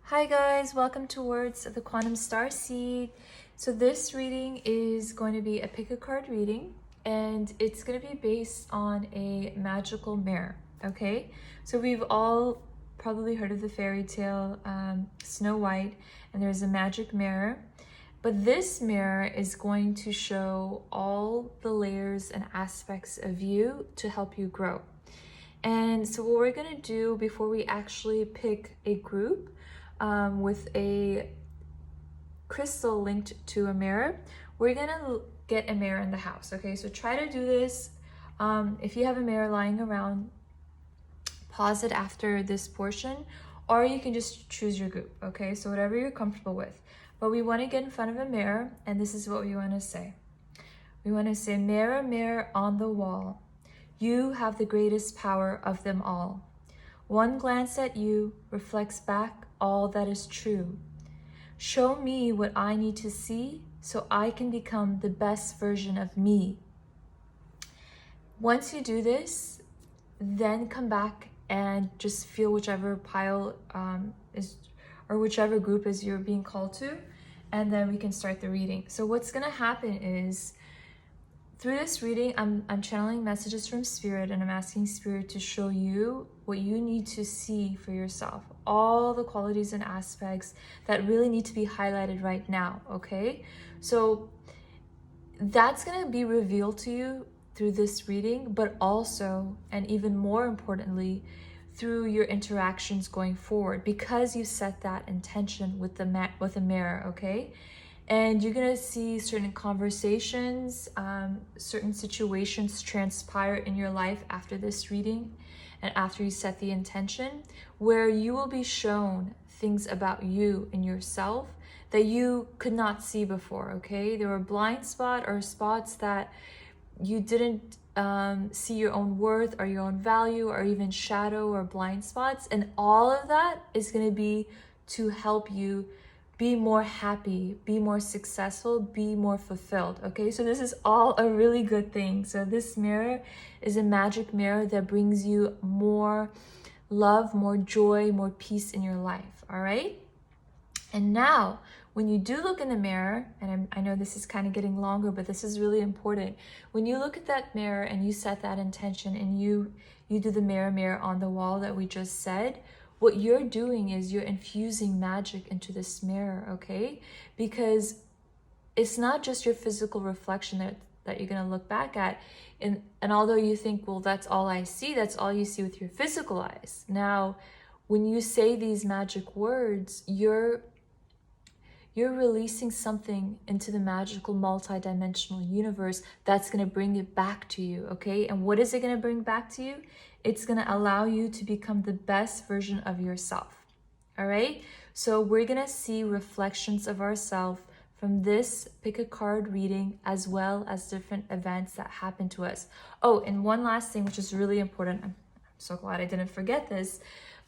Hi guys, welcome towards the Quantum Star Seed. So this reading is going to be a pick a card reading, and it's going to be based on a magical mirror. Okay, so we've all probably heard of the fairy tale Snow White, and there's a magic mirror. But this mirror is going to show all the layers and aspects of you to help you grow. And so what we're going to do before we actually pick a group with a crystal linked to a mirror, we're going to get a mirror in the house. Okay, so try to do this. If you have a mirror lying around, pause it after this portion, or you can just choose your group. Okay, so whatever you're comfortable with. But we want to get in front of a mirror, and this is what we want to say. We want to say, mirror, mirror on the wall, you have the greatest power of them all. One glance at you reflects back all that is true. Show me what I need to see so I can become the best version of me. Once you do this, then come back and just feel whichever pile is, or whichever group is you're being called to, and then we can start the reading. So what's gonna happen is, through this reading, I'm channeling messages from Spirit, and I'm asking Spirit to show you what you need to see for yourself. All the qualities and aspects that really need to be highlighted right now, okay? So that's going to be revealed to you through this reading, but also, and even more importantly, through your interactions going forward, because you set that intention with the mirror, okay? And you're gonna see certain conversations, certain situations transpire in your life after this reading and after you set the intention, where you will be shown things about you and yourself that you could not see before, okay? There were blind spots or spots that you didn't see your own worth or your own value, or even shadow or blind spots. And all of that is gonna be to help you be more happy, be more successful, be more fulfilled, okay? So this is all a really good thing. So this mirror is a magic mirror that brings you more love, more joy, more peace in your life, all right? And now, when you do look in the mirror, and I know this is kind of getting longer, but this is really important. When you look at that mirror and you set that intention and you do the mirror, mirror on the wall that we just said, what you're doing is you're infusing magic into this mirror, okay? Because it's not just your physical reflection that you're gonna look back at. And although you think, well, that's all I see, that's all you see with your physical eyes. Now, when you say these magic words, you're releasing something into the magical multi-dimensional universe that's going to bring it back to you, okay? And what is it going to bring back to you? It's going to allow you to become the best version of yourself, all right? So we're going to see reflections of ourselves from this pick a card reading, as well as different events that happen to us. Oh, and one last thing, which is really important. I'm so glad I didn't forget this.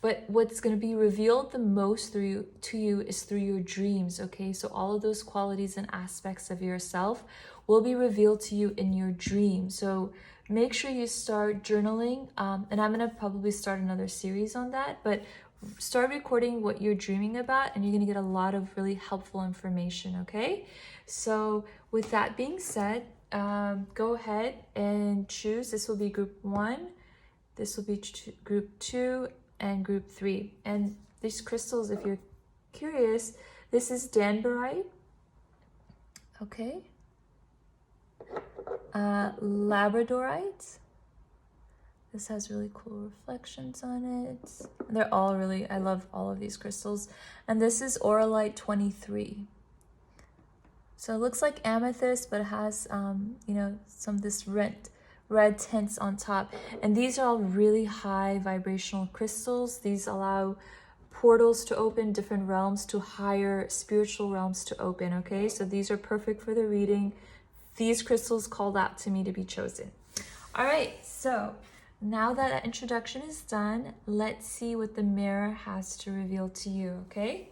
But what's going to be revealed the most to you is through your dreams, okay? So all of those qualities and aspects of yourself will be revealed to you in your dreams. So make sure you start journaling, and I'm going to probably start another series on that, but start recording what you're dreaming about, and you're going to get a lot of really helpful information, okay? So with that being said, go ahead and choose. This will be group 1, this will be group 2, and group 3. And these crystals, if you're curious, this is danbarite, okay, labradorite. This has really cool reflections on it. They're all really, I love all of these crystals. And this is auralite 23. So it looks like amethyst, but it has you know, some of this red tints on top. And these are all really high vibrational crystals. These allow portals to open, different realms, to higher spiritual realms to open, okay? So these are perfect for the reading. These crystals called out to me to be chosen. All right, so now that introduction is done, let's see what the mirror has to reveal to you, okay?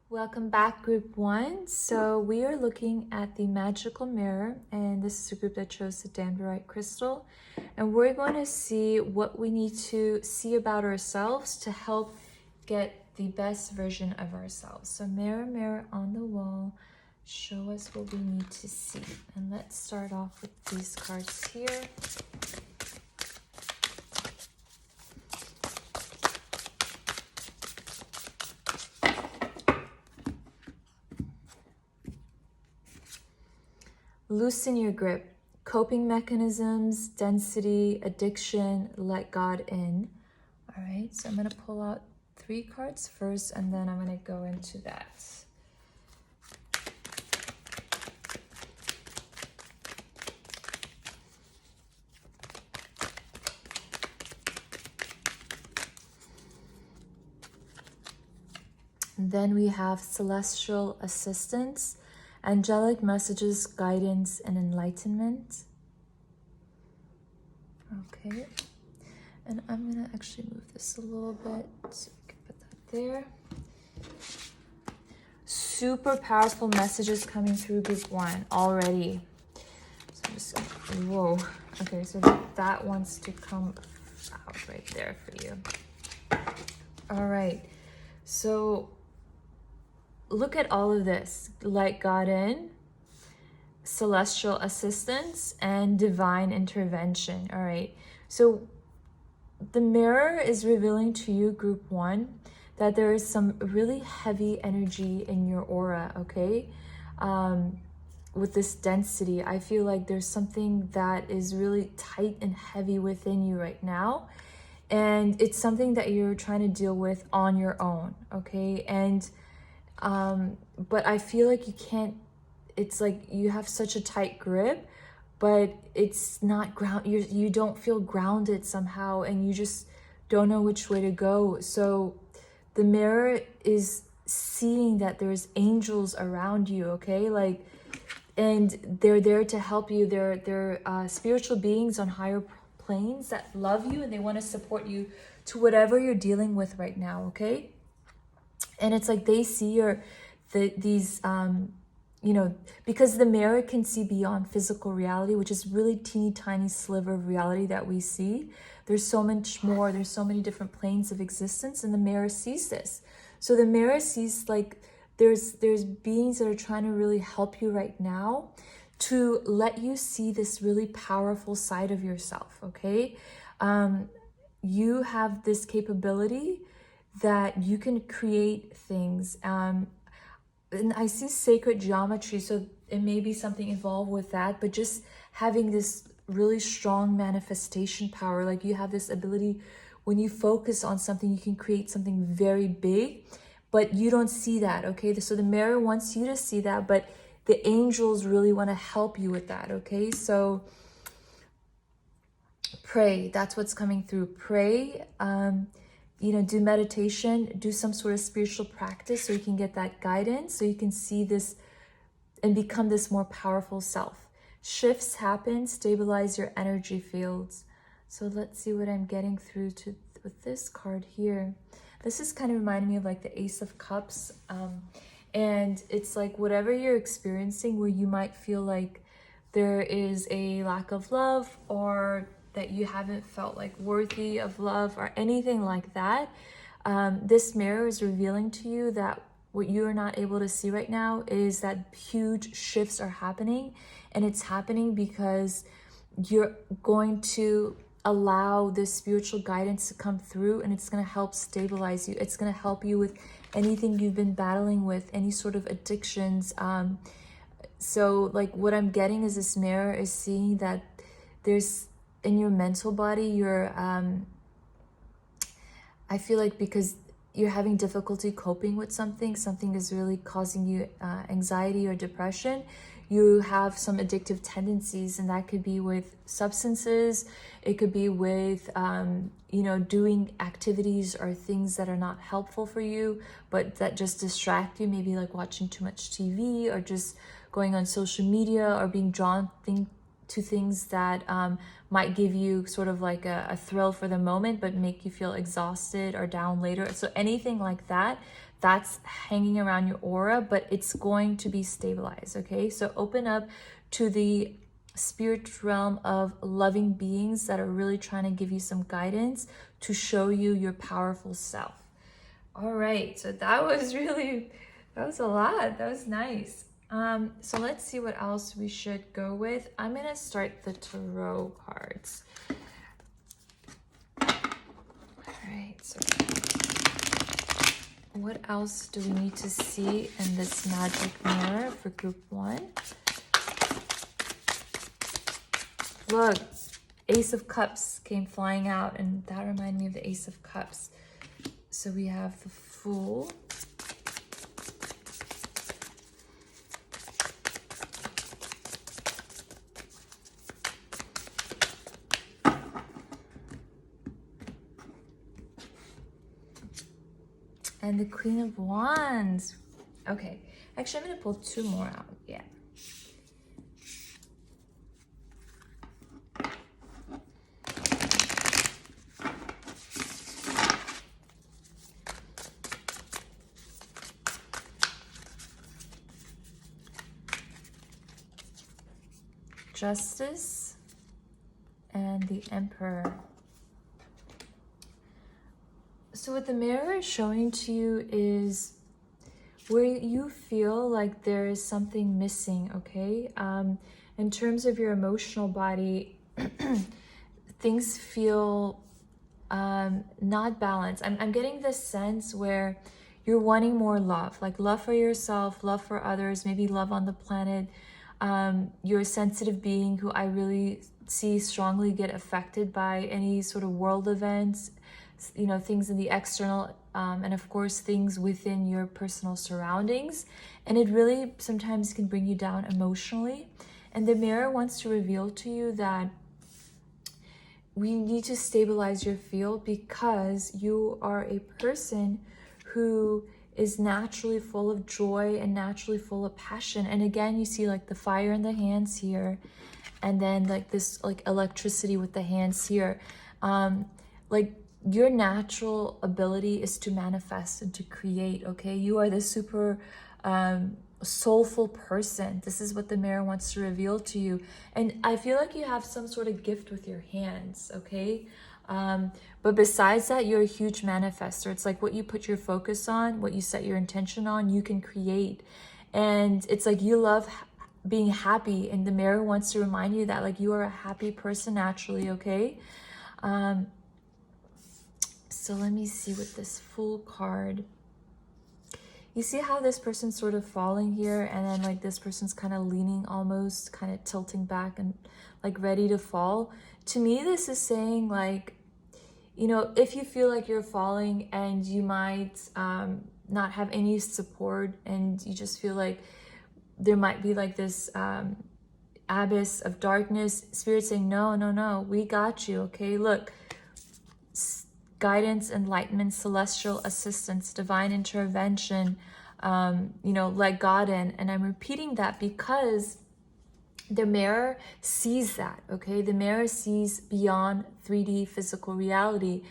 Welcome back, group 1. So we are looking at the magical mirror, and this is a group that chose the danbarite crystal, and we're going to see what we need to see about ourselves to help get the best version of ourselves. So mirror, mirror on the wall, show us what we need to see. And let's start off with these cards here. Loosen your grip. Coping mechanisms, density, addiction, let God in. All right, so I'm going to pull out 3 cards first, and then I'm going to go into that. And then we have celestial assistance, angelic messages, guidance, and enlightenment. Okay. And I'm going to actually move this a little bit so we can put that there. Super powerful messages coming through group 1 already. So I'm just going to, whoa. Okay, so that wants to come out right there for you. All right. So look at all of this. Let God in, celestial assistance, and divine intervention. All right. So the mirror is revealing to you, group 1, that there is some really heavy energy in your aura, okay? With this density, I feel like there's something that is really tight and heavy within you right now. And it's something that you're trying to deal with on your own, okay? And, but I feel like you can't, it's like you have such a tight grip, but it's not you don't feel grounded somehow, and you just don't know which way to go. So the mirror is seeing that there's angels around you, okay? Like, and they're there to help you. They're spiritual beings on higher planes that love you, and they want to support you to whatever you're dealing with right now, okay? And it's like they see these you know, because the mirror can see beyond physical reality, which is really teeny tiny sliver of reality that we see. There's so much more. There's so many different planes of existence, and the mirror sees this. So the mirror sees, like, there's beings that are trying to really help you right now to let you see this really powerful side of yourself, okay? You have this capability that you can create things. And I see sacred geometry, so it may be something involved with that, but just having this really strong manifestation power, like you have this ability, when you focus on something, you can create something very big, but you don't see that, okay? So the mirror wants you to see that, but the angels really want to help you with that, okay? So pray, that's what's coming through. Pray, you know, do meditation, do some sort of spiritual practice so you can get that guidance, so you can see this and become this more powerful self. Shifts happen, stabilize your energy fields. So let's see what I'm getting through with this card here. This is kind of reminding me of like the Ace of Cups. And it's like whatever you're experiencing where you might feel like there is a lack of love, or that you haven't felt like worthy of love or anything like that. This mirror is revealing to you that what you are not able to see right now is that huge shifts are happening, and it's happening because you're going to allow this spiritual guidance to come through, and it's going to help stabilize you. It's going to help you with anything you've been battling with, any sort of addictions. So like what I'm getting is this mirror is seeing that there's, in your mental body, you're I feel like because you're having difficulty coping with something is really causing you anxiety or depression, you have some addictive tendencies, and that could be with substances, it could be with you know, doing activities or things that are not helpful for you but that just distract you, maybe like watching too much TV, or just going on social media, or being drawn to things that might give you sort of like a thrill for the moment but make you feel exhausted or down later. So anything like that, that's hanging around your aura, but it's going to be stabilized, okay? So open up to the spirit realm of loving beings that are really trying to give you some guidance to show you your powerful self. All right, so that was a lot. That was nice. So let's see what else we should go with. I'm gonna start the tarot cards. All right, so what else do we need to see in this magic mirror for group 1? Look, Ace of Cups came flying out, and that reminded me of the Ace of Cups. So we have the Fool. And the Queen of Wands. Okay, actually I'm gonna pull 2 more out, yeah. Justice and the Emperor. So what the mirror is showing to you is where you feel like there is something missing, okay? In terms of your emotional body, things feel not balanced. I'm getting this sense where you're wanting more love, like love for yourself, love for others, maybe love on the planet. You're a sensitive being who I really see strongly get affected by any sort of world events, you know, things in the external, and of course things within your personal surroundings, and it really sometimes can bring you down emotionally. And the mirror wants to reveal to you that we need to stabilize your field, because you are a person who is naturally full of joy and naturally full of passion. And again, you see like the fire in the hands here, and then like this like electricity with the hands here. Like your natural ability is to manifest and to create, okay? You are the super soulful person. This is what the mirror wants to reveal to you. And I feel like you have some sort of gift with your hands, okay? But besides that, you're a huge manifester. It's like what you put your focus on, what you set your intention on, you can create. And it's like you love being happy, and the mirror wants to remind you that like you are a happy person naturally, okay? So let me see with this Fool card. You see how this person's sort of falling here, and then like this person's kind of leaning, almost kind of tilting back and like ready to fall. To me, this is saying like, you know, if you feel like you're falling and you might not have any support, and you just feel like there might be like this abyss of darkness, Spirit saying, no, we got you, okay? Look, guidance, enlightenment, celestial assistance, divine intervention, you know, let God in. And I'm repeating that because the mirror sees that, okay? The mirror sees beyond 3D physical reality.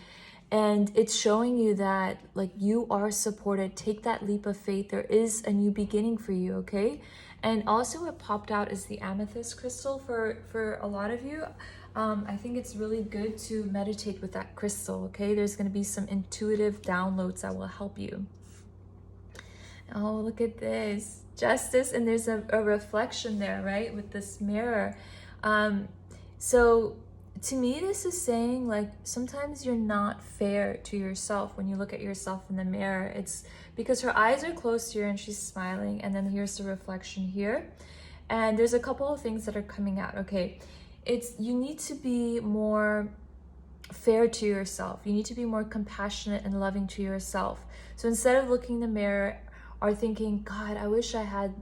And it's showing you that like you are supported. Take that leap of faith. There is a new beginning for you, okay? And also what popped out is the amethyst crystal for a lot of you. I think it's really good to meditate with that crystal, okay? There's going to be some intuitive downloads that will help you. Oh, look at this. Justice, and there's a reflection there, right? With this mirror. So to me, this is saying like sometimes you're not fair to yourself when you look at yourself in the mirror. It's because her eyes are closed here and she's smiling, and then here's the reflection here. And there's a couple of things that are coming out, okay? You need to be more fair to yourself. You need to be more compassionate and loving to yourself. So instead of looking in the mirror or thinking, God, I wish I had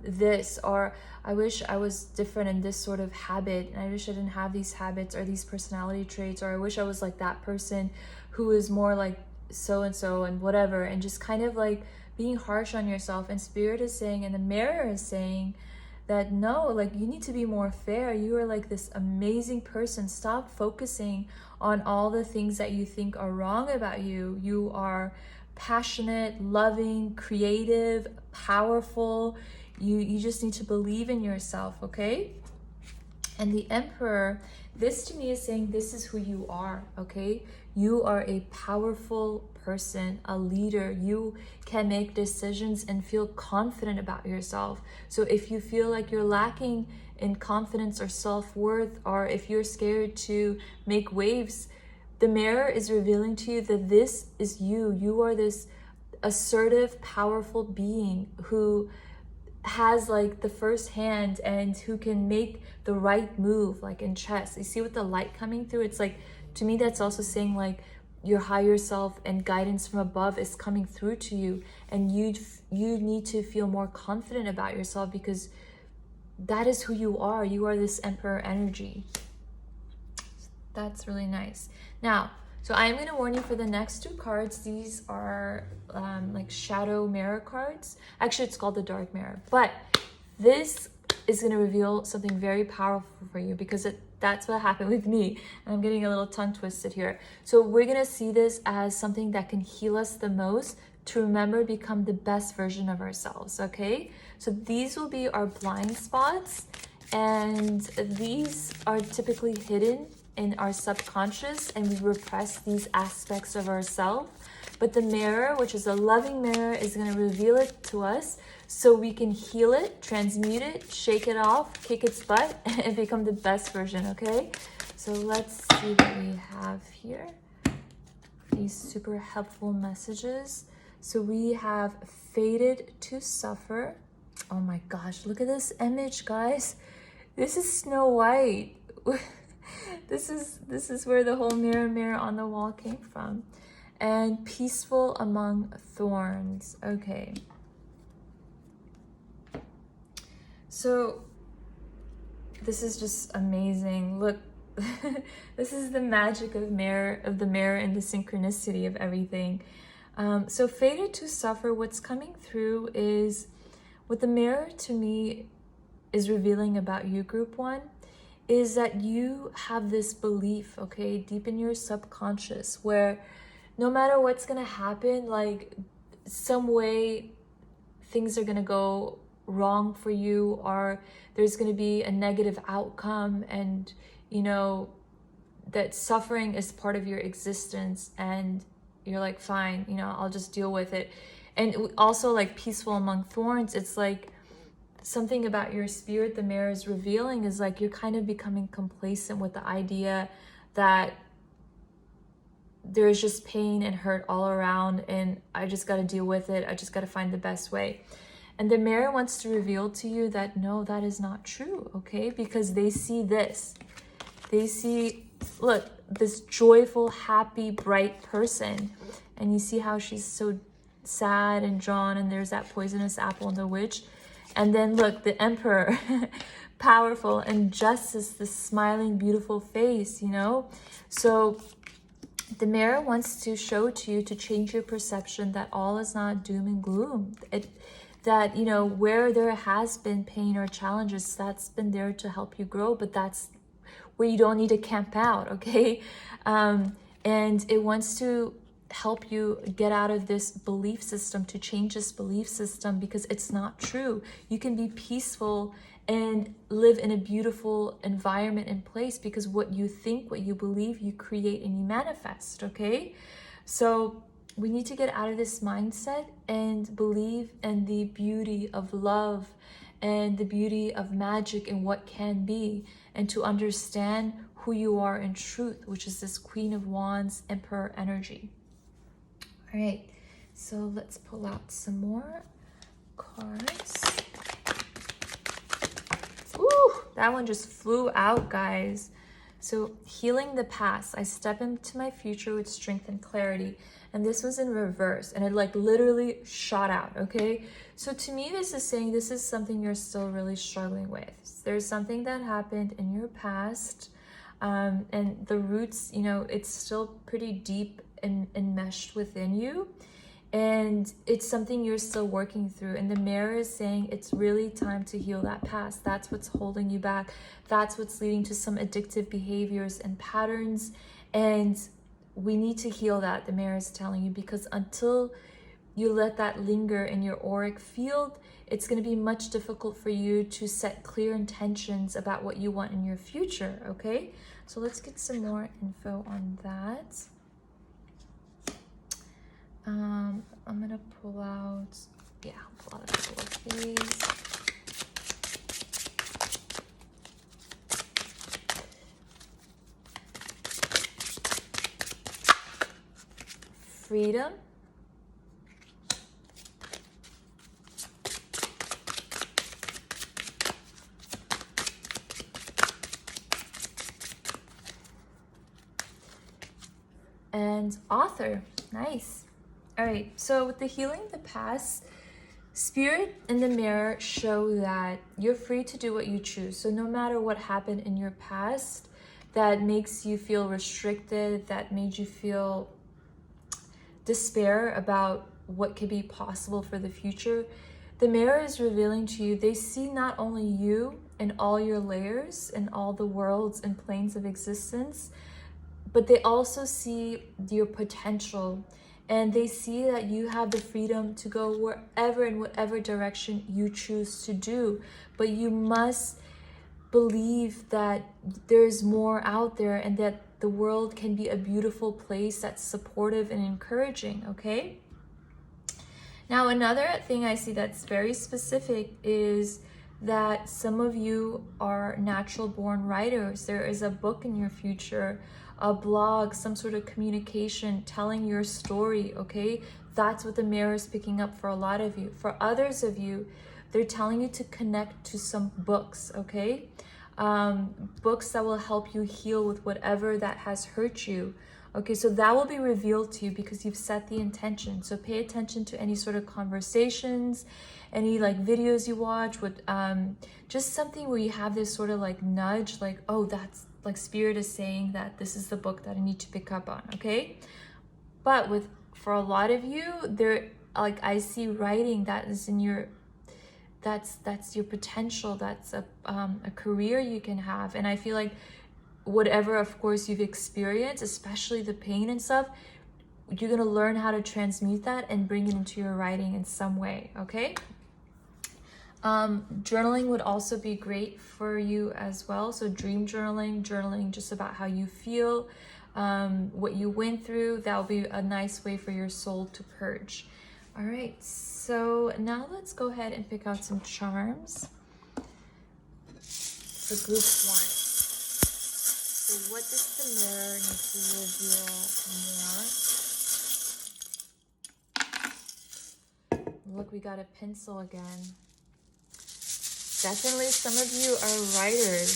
this, or I wish I was different in this sort of habit, and I wish I didn't have these habits or these personality traits, or I wish I was like that person who is more like so-and-so and whatever, and just kind of like being harsh on yourself. And Spirit is saying, and the mirror is saying, that no, like you need to be more fair. You are like this amazing person. Stop focusing on all the things that you think are wrong about you. You are passionate, loving, creative, powerful. You just need to believe in yourself, okay? And the Emperor, this to me is saying this is who you are, okay? You are a powerful person, a leader. You can make decisions and feel confident about yourself. So if you feel like you're lacking in confidence or self-worth, or if you're scared to make waves, the mirror is revealing to you that this is you. You are this assertive, powerful being who has like the first hand and who can make the right move, like in chess. You see with the light coming through, it's like, to me, that's also saying like your higher self and guidance from above is coming through to you, and you need to feel more confident about yourself, because that is who you are. You are this emperor energy. That's really nice. Now, so I am going to warn you for the next two cards. These are like shadow mirror cards. Actually, it's called the dark mirror. But this is going to reveal something very powerful for you, because that's what happened with me. And I'm getting a little tongue twisted here. So we're going to see this as something that can heal us the most, to remember, become the best version of ourselves, okay? So these will be our blind spots, and these are typically hidden in our subconscious, and we repress these aspects of ourselves. But the mirror, which is a loving mirror, is going to reveal it to us so we can heal it, transmute it, shake it off, kick its butt, and become the best version, okay? So let's see what we have here. These super helpful messages. So we have fated to suffer. Oh my gosh, look at this image, guys. This is Snow White. This is where the whole mirror on the wall came from. And peaceful among thorns. Okay. So this is just amazing. Look, this is the magic of the mirror and the synchronicity of everything. So fated to suffer, what's coming through is what the mirror to me is revealing about you, group one, is that you have this belief, okay, deep in your subconscious, where no matter what's gonna happen, like some way things are gonna go wrong for you, or there's gonna be a negative outcome, and you know that suffering is part of your existence, and you're like, fine, you know, I'll just deal with it. And also, like peaceful among thorns, it's like something about your spirit the mirror is revealing is like you're kind of becoming complacent with the idea that there's just pain and hurt all around, and I just got to deal with it. I just got to find the best way. And the mirror wants to reveal to you that no, that is not true, okay? Because they see this. They see, look, this joyful, happy, bright person. And you see how she's so sad and drawn, and there's that poisonous apple and the witch. And then look, the emperor, powerful, and justice, this smiling, beautiful face, you know? So the mirror wants to show to you to change your perception that all is not doom and gloom. That, you know, where there has been pain or challenges, that's been there to help you grow, but that's where you don't need to camp out, okay? And it wants to help you get out of this belief system, to change this belief system, because it's not true. You can be peaceful and live in a beautiful environment and place, because what you think, what you believe, you create and you manifest, okay? So we need to get out of this mindset and believe in the beauty of love and the beauty of magic and what can be, and to understand who you are in truth, which is this Queen of Wands, Emperor energy. All right, so let's pull out some more cards. Ooh, that one just flew out, guys. So healing the past, I step into my future with strength and clarity. And this was in reverse, and it like literally shot out, okay? So to me, this is saying this is something you're still really struggling with. There's something that happened in your past, and the roots, you know, it's still pretty deep and enmeshed within you. And it's something you're still working through. And the mirror is saying it's really time to heal that past. That's what's holding you back. That's what's leading to some addictive behaviors and patterns. And we need to heal that, the mirror is telling you, because until you let that linger in your auric field, it's going to be much difficult for you to set clear intentions about what you want in your future, okay? So let's get some more info on that. I'm gonna pull out, yeah, I'll pull out a couple of these. Freedom. And author. Nice. All right, so with the healing the past, Spirit and the mirror show that you're free to do what you choose. So no matter what happened in your past that makes you feel restricted, that made you feel despair about what could be possible for the future, the mirror is revealing to you, they see not only you and all your layers and all the worlds and planes of existence, but they also see your potential, and they see that you have the freedom to go wherever in whatever direction you choose to do. But you must believe that there's more out there and that the world can be a beautiful place that's supportive and encouraging, okay? Now, another thing I see that's very specific is that some of you are natural born writers. There is a book in your future, a blog, some sort of communication, telling your story, okay? That's what the mirror is picking up for a lot of you. For others of you, they're telling you to connect to some books, okay? Books that will help you heal with whatever that has hurt you. Okay, so that will be revealed to you because you've set the intention. So pay attention to any sort of conversations, any like videos you watch, with just something where you have this sort of like nudge, like, oh, that's like Spirit is saying that this is the book that I need to pick up on, okay? But for a lot of you, there, like, I see writing that is in your, that's your potential. That's a career you can have. And I feel like whatever, of course, you've experienced, especially the pain and stuff, you're gonna learn how to transmute that and bring it into your writing in some way, okay? Journaling would also be great for you as well. So dream journaling just about how you feel, what you went through. That'll be a nice way for your soul to purge. All right, so now let's go ahead and pick out some charms for group 1. So what does the mirror need to reveal more? Look, we got a pencil again. Definitely some of you are writers.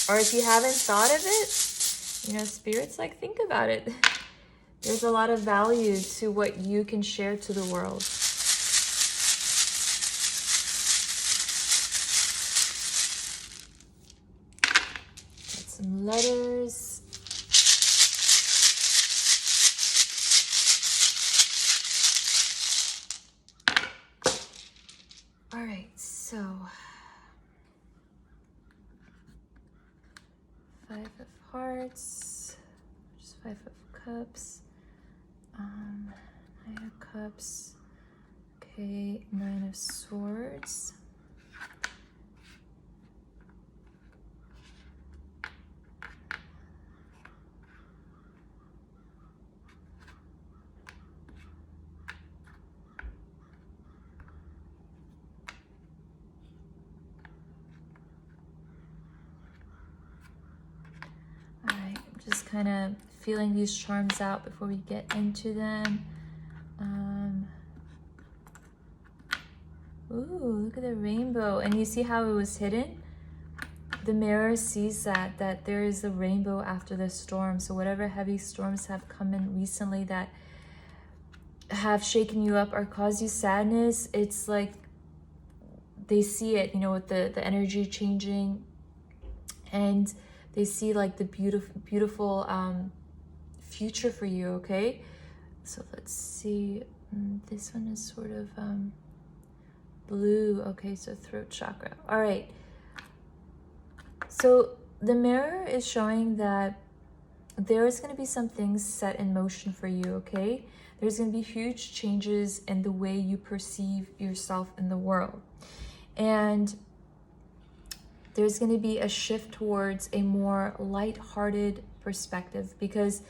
Or if you haven't thought of it, you know, Spirit's like, think about it. There's a lot of value to what you can share to the world. Got some letters. All right, so 5 of Hearts, just 5 of Cups, 9 of Cups, okay, 9 of Swords, just kind of feeling these charms out before we get into them. Ooh, look at the rainbow. And you see how it was hidden? The mirror sees that there is a rainbow after the storm. So whatever heavy storms have come in recently that have shaken you up or caused you sadness, it's like they see it, you know, with the energy changing, and they see like the beautiful future for you, okay? So let's see. This one is sort of blue. Okay, so throat chakra. All right. So the mirror is showing that there is going to be some things set in motion for you, okay? There's going to be huge changes in the way you perceive yourself in the world. And there's going to be a shift towards a more light-hearted perspective, because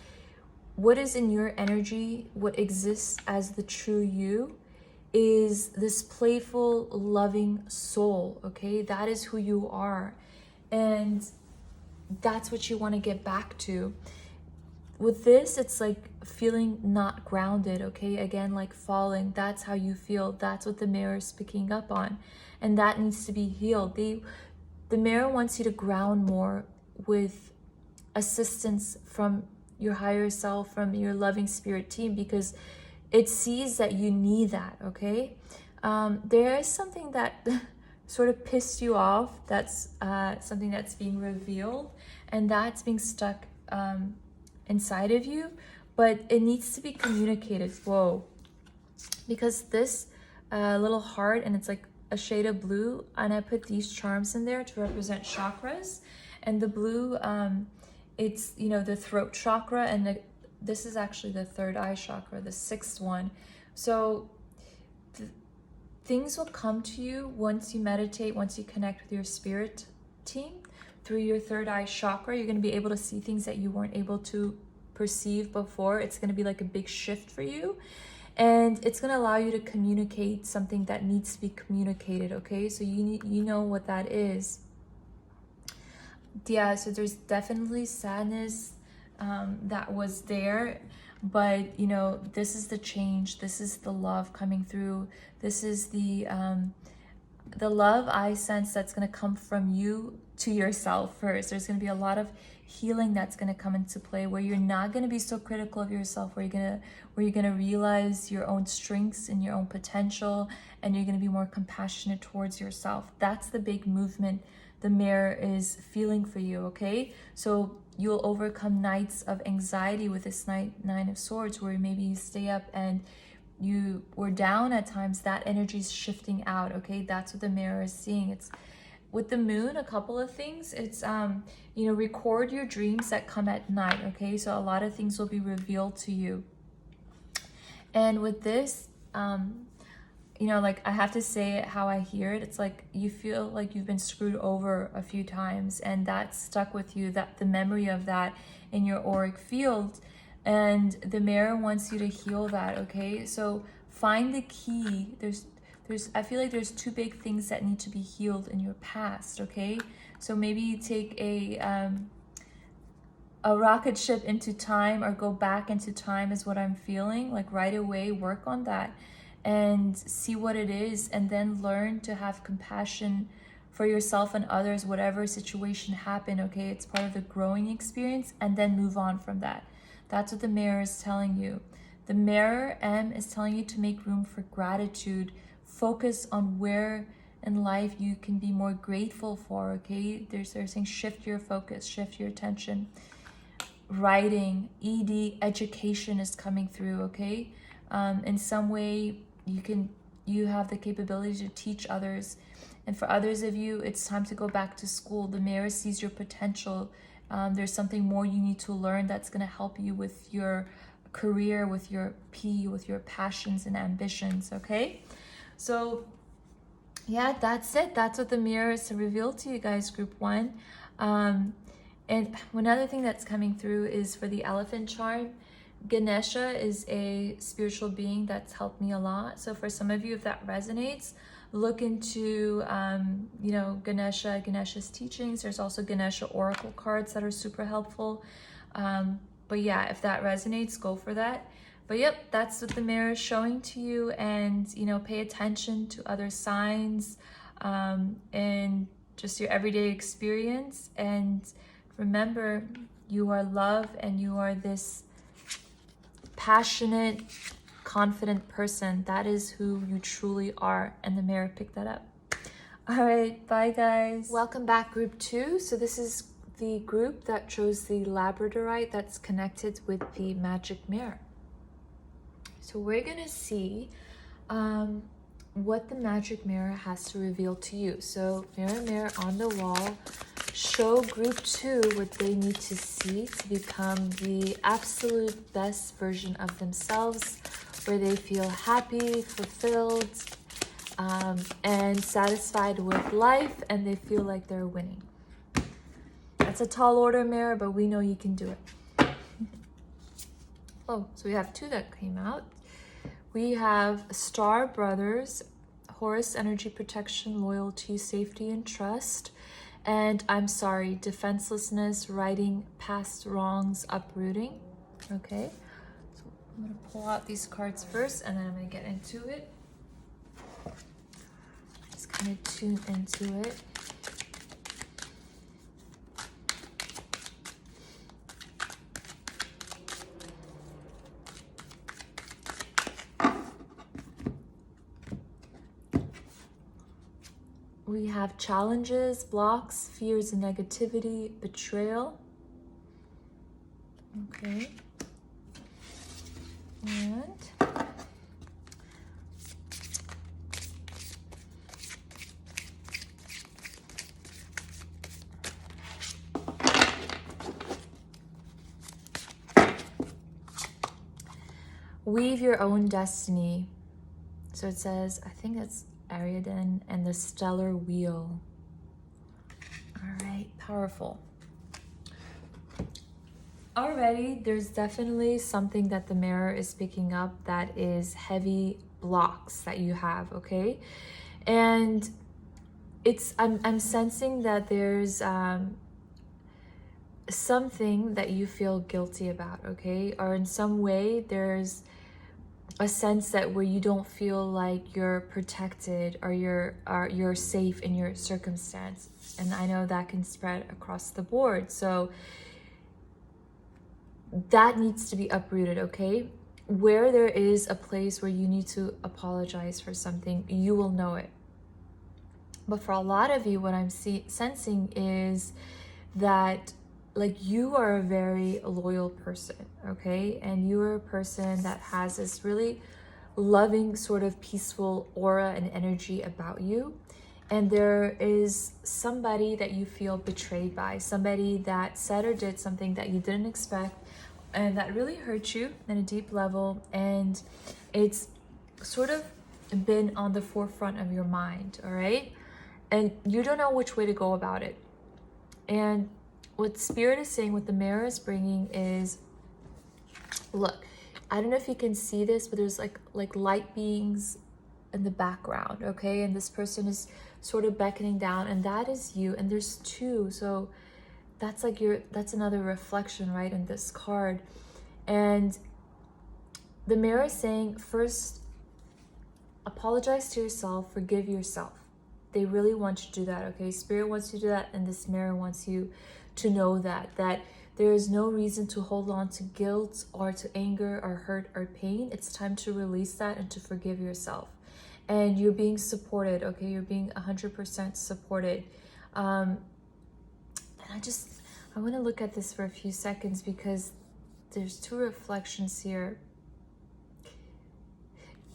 what is in your energy, what exists as the true you, is this playful, loving soul, okay? That is who you are. And that's what you want to get back to. With this, it's like feeling not grounded, okay? Again, like falling. That's how you feel. That's what the mirror is picking up on. And that needs to be healed. The mirror wants you to ground more with assistance from your higher self, from your loving spirit team, because it sees that you need that, okay? There is something that sort of pissed you off. That's something that's being revealed, and that's being stuck inside of you, but it needs to be communicated. Whoa. Because this little heart, and it's like a shade of blue, and I put these charms in there to represent chakras. And the blue, it's, you know, the throat chakra, and this is actually the third eye chakra, the sixth one. So things will come to you once you meditate, once you connect with your spirit team. Through your third eye chakra, you're going to be able to see things that you weren't able to perceive before. It's going to be like a big shift for you. And it's going to allow you to communicate something that needs to be communicated, okay? So you know what that is. Yeah, so there's definitely sadness that was there, but you know, this is the change. This is the love coming through. This is the love I sense that's going to come from you to yourself first. There's going to be a lot of healing that's going to come into play, where you're not going to be so critical of yourself, where you're going to realize your own strengths and your own potential, and you're going to be more compassionate towards yourself. That's the big movement the mirror is feeling for you, okay? So you'll overcome nights of anxiety with this nine of swords, where maybe you stay up and you were down at times. That energy is shifting out, okay? That's what the mirror is seeing. It's with the moon, a couple of things. It's you know, record your dreams that come at night, okay? So a lot of things will be revealed to you. And with this, you know, like, I have to say it how I hear it. It's like you feel like you've been screwed over a few times, and that's stuck with you, that the memory of that in your auric field. And the mirror wants you to heal that, okay? So find the key. I feel like there's two big things that need to be healed in your past, okay? So maybe you take a rocket ship into time, or go back into time is what I'm feeling. Like, right away, work on that and see what it is, and then learn to have compassion for yourself and others, whatever situation happened, okay? It's part of the growing experience, and then move on from that. That's what the mirror is telling you. The mirror, M, is telling you to make room for gratitude. Focus on where in life you can be more grateful for, okay? They're saying shift your focus, shift your attention. Writing, ED, education is coming through, okay? In some way, you have the capability to teach others. And for others of you, it's time to go back to school. The mirror sees your potential. There's something more you need to learn that's going to help you with your career, with your with your passions and ambitions, okay? So yeah, that's it. That's what the mirror is to reveal to you guys, group one. And one other thing that's coming through is for the elephant charm. Ganesha is a spiritual being that's helped me a lot. So for some of you, if that resonates, look into you know, Ganesha's teachings. There's also Ganesha oracle cards that are super helpful. But yeah, if that resonates, go for that. But yep, that's what the mirror is showing to you. And you know, pay attention to other signs and just your everyday experience. And remember, you are love, and you are this passionate, confident person. That is who you truly are, and the mirror picked that up. All right, bye guys. Welcome back, group two. So this is the group that chose the labradorite that's connected with the magic mirror. So we're gonna see what the magic mirror has to reveal to you. So mirror on the wall, show group two what they need to see to become the absolute best version of themselves, where they feel happy, fulfilled, and satisfied with life, and they feel like they're winning. That's a tall order, mirror, but we know you can do it. Oh, so we have two that came out. We have Star Brothers, Horus energy protection, loyalty, safety, and trust. And I'm sorry, defenselessness, righting past wrongs, uprooting. Okay, so I'm gonna pull out these cards first and then I'm gonna get into it. Just kind of tune into it. We have challenges, blocks, fears and negativity, betrayal. Okay. And weave your own destiny. So it says, I think that's Ariadne and the stellar wheel. All right, powerful. Already, there's definitely something that the mirror is picking up that is heavy blocks that you have, okay? And I'm sensing that there's something that you feel guilty about, okay? Or in some way, there's a sense that where you don't feel like you're protected or you're safe in your circumstance. And I know that can spread across the board. So that needs to be uprooted, okay? Where there is a place where you need to apologize for something, you will know it. But for a lot of you, what I'm sensing is that like you are a very loyal person, okay? And you are a person that has this really loving sort of peaceful aura and energy about you. And there is somebody that you feel betrayed by, somebody that said or did something that you didn't expect and that really hurt you at a deep level. And it's sort of been on the forefront of your mind, all right? And you don't know which way to go about it. And what Spirit is saying, what the mirror is bringing is, look, I don't know if you can see this, but there's like light beings in the background, okay? And this person is sort of beckoning down, and that is you. And there's two, so that's like that's another reflection, right, in this card. And the mirror is saying, first, apologize to yourself, forgive yourself. They really want you to do that, okay? Spirit wants you to do that, and this mirror wants you to know that there is no reason to hold on to guilt or to anger or hurt or pain. It's time to release that and to forgive yourself. And you're being supported, okay? You're being 100% supported. And I want to look at this for a few seconds because there's two reflections here.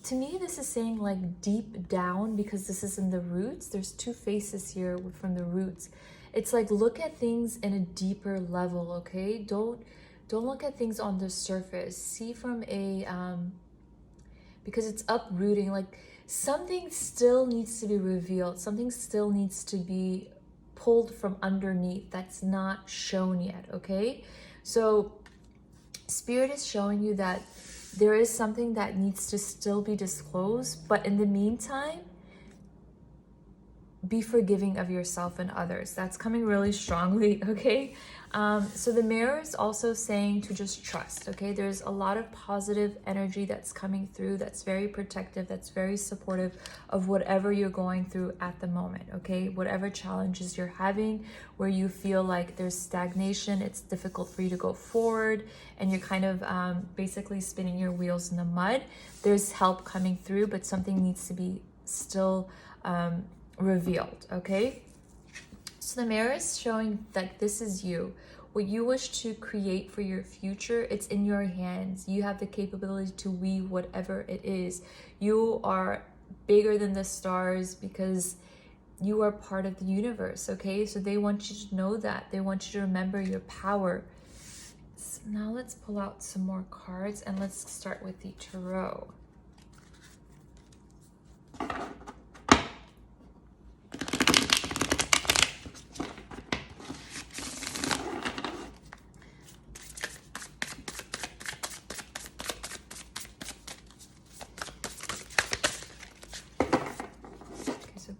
To me, this is saying like deep down, because this is in the roots. There's two faces here from the roots. It's like, look at things in a deeper level, okay? Don't look at things on the surface. See from a, because it's uprooting, like something still needs to be revealed. Something still needs to be pulled from underneath that's not shown yet, okay? So Spirit is showing you that there is something that needs to still be disclosed, but in the meantime, be forgiving of yourself and others. That's coming really strongly, okay? So the mirror is also saying to just trust, okay? There's a lot of positive energy that's coming through that's very protective, that's very supportive of whatever you're going through at the moment, okay? Whatever challenges you're having, where you feel like there's stagnation, it's difficult for you to go forward, and you're kind of basically spinning your wheels in the mud. There's help coming through, but something needs to be still revealed, okay? So the mirror is showing that this is you. What you wish to create for your future, it's in your hands. You have the capability to weave whatever it is. You are bigger than the stars because you are part of the universe, okay? So they want you to know that. They want you to remember your power. So now let's pull out some more cards and let's start with the tarot.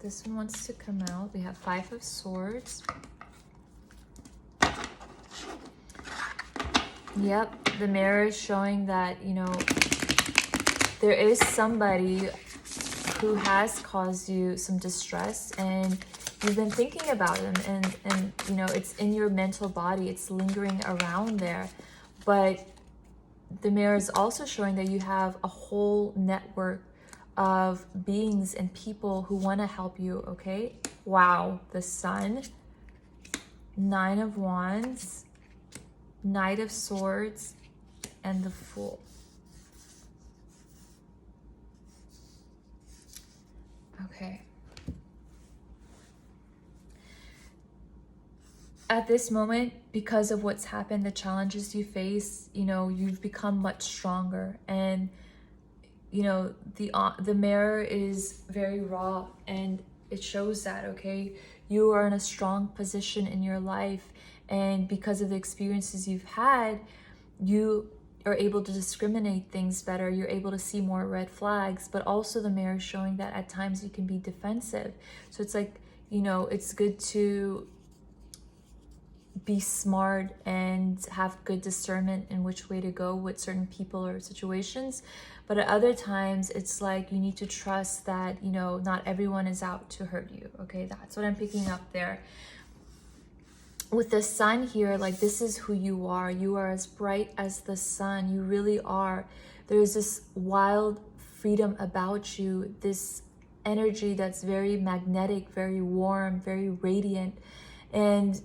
This one wants to come out. We have 5 of Swords. Yep, the mirror is showing that, you know, there is somebody who has caused you some distress, and you've been thinking about them, and you know, it's in your mental body, it's lingering around there. But the mirror is also showing that you have a whole network of beings and people who want to help you, okay? Wow, the Sun, 9 of Wands, Knight of Swords, and the Fool. Okay. At this moment, because of what's happened, the challenges you face, you know, you've become much stronger. And, you know, the mirror is very raw, and it shows that, okay? You are in a strong position in your life, and because of the experiences you've had, you are able to discriminate things better. You're able to see more red flags, but also the mirror is showing that at times you can be defensive. So it's like, you know, it's good to be smart and have good discernment in which way to go with certain people or situations. But at other times, it's like you need to trust that, you know, not everyone is out to hurt you. Okay, that's what I'm picking up there. With the Sun here, like, this is who you are. You are as bright as the sun. You really are. There's this wild freedom about you, this energy that's very magnetic, very warm, very radiant. And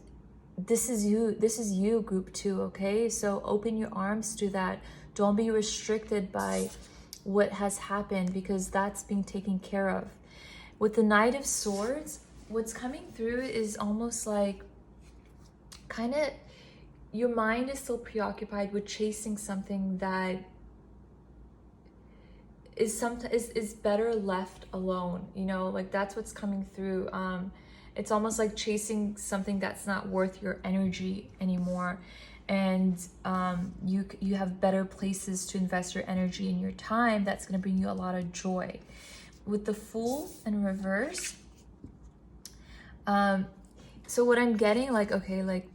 this is you, group 2, okay? So open your arms to that. Don't be restricted by what has happened, because that's being taken care of. With the Knight of Swords, what's coming through is almost like kind of your mind is still preoccupied with chasing something that is better left alone, you know, like that's what's coming through. It's almost like chasing something that's not worth your energy anymore, and you have better places to invest your energy and your time that's going to bring you a lot of joy. With the Fool in reverse, so what I'm getting, like, okay, like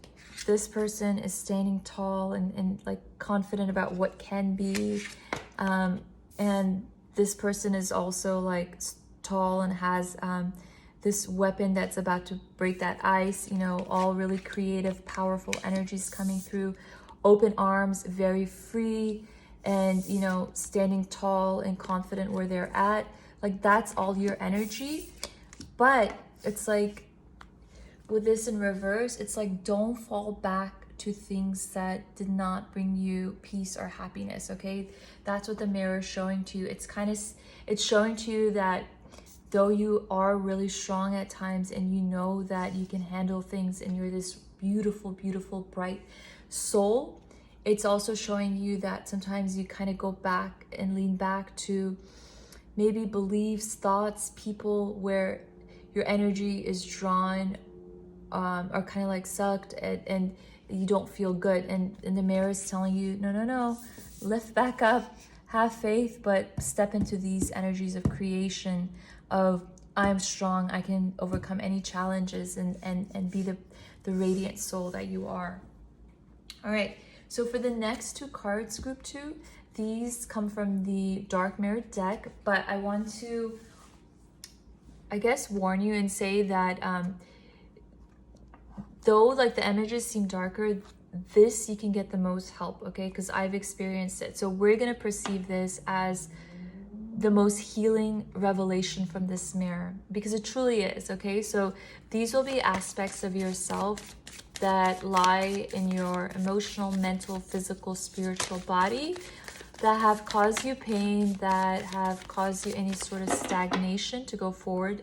this person is standing tall and like confident about what can be, and this person is also like tall and has this weapon that's about to break that ice, you know, all really creative, powerful energies coming through, open arms, very free, and, you know, standing tall and confident where they're at. Like, that's all your energy. But it's like, with this in reverse, it's like, don't fall back to things that did not bring you peace or happiness, okay? That's what the mirror is showing to you. It's showing to you that though you are really strong at times, and you know that you can handle things, and you're this beautiful, beautiful, bright soul, it's also showing you that sometimes you kind of go back and lean back to maybe beliefs, thoughts, people where your energy is drawn or kind of like sucked, and you don't feel good, and the mirror is telling you, no, lift back up, have faith, but step into these energies of creation, of I'm strong, I can overcome any challenges, and be the radiant soul that you are. All right, so for the next 2 cards, group 2, these come from the Dark Mirror deck, but I want to, I guess, warn you and say that though like the images seem darker, this you can get the most help, okay? Because I've experienced it. So we're going to perceive this as the most healing revelation from this mirror, because it truly is, okay? So these will be aspects of yourself that lie in your emotional, mental, physical, spiritual body that have caused you pain, that have caused you any sort of stagnation to go forward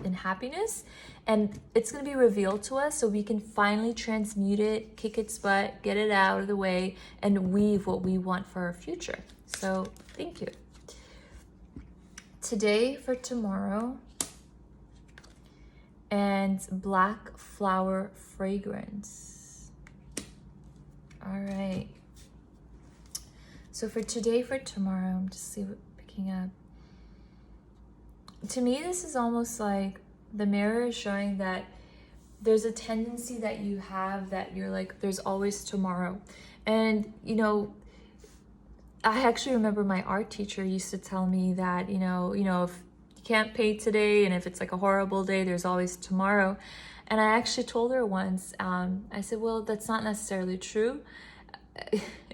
in happiness. And it's going to be revealed to us so we can finally transmute it, kick its butt, get it out of the way, and weave what we want for our future. So thank you. Today for tomorrow, and Black Flower Fragrance. All right. So for today for tomorrow, I'm just picking up. To me, this is almost like the mirror is showing that there's a tendency that you have that you're like, there's always tomorrow. And, you know, I actually remember my art teacher used to tell me that, you know, if you can't paint today and if it's like a horrible day, there's always tomorrow. And I actually told her once, I said, well, that's not necessarily true.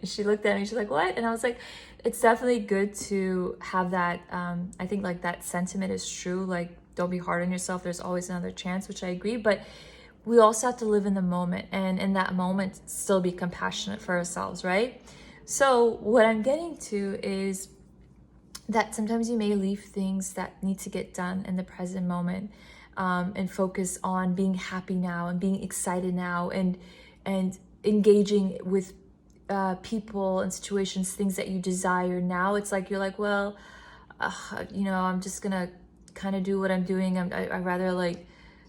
She looked at me, she's like, what? And I was like, it's definitely good to have that. I think like that sentiment is true. Like, don't be hard on yourself. There's always another chance, which I agree. But we also have to live in the moment, and in that moment still be compassionate for ourselves, right? So what I'm getting to is that sometimes you may leave things that need to get done in the present moment, and focus on being happy now and being excited now, and engaging with people and situations, things that you desire now. It's like you're like, well, you know, I'm just gonna kind of do what I'm doing. I rather like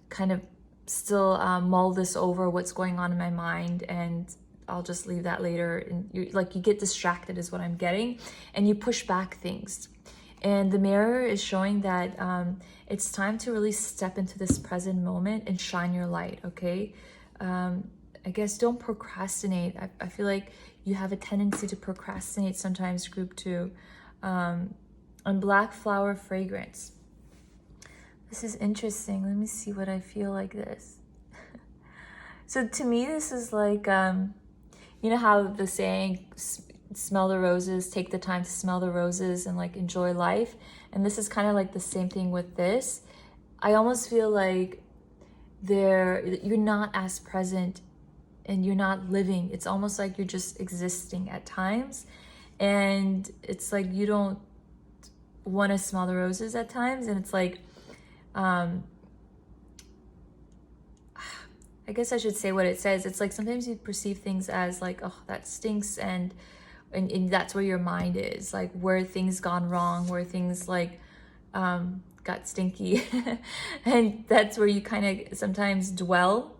kind of still mull this over, what's going on in my mind, and I'll just leave that later. And you get distracted is what I'm getting, and you push back things. And the mirror is showing that it's time to really step into this present moment and shine your light, okay? I guess don't procrastinate. I feel like you have a tendency to procrastinate sometimes, group 2. On black flower fragrance. This is interesting. Let me see what I feel like this. So to me, this is like, you know how the saying, smell the roses, take the time to smell the roses and like enjoy life. And this is kind of like the same thing with this. I almost feel like you're not as present and you're not living. It's almost like you're just existing at times. And it's like you don't want to smell the roses at times. And it's like, I guess I should say what it says. It's like sometimes you perceive things as like, oh, that stinks, and that's where your mind is, like where things gone wrong, where things like got stinky. And that's where you kind of sometimes dwell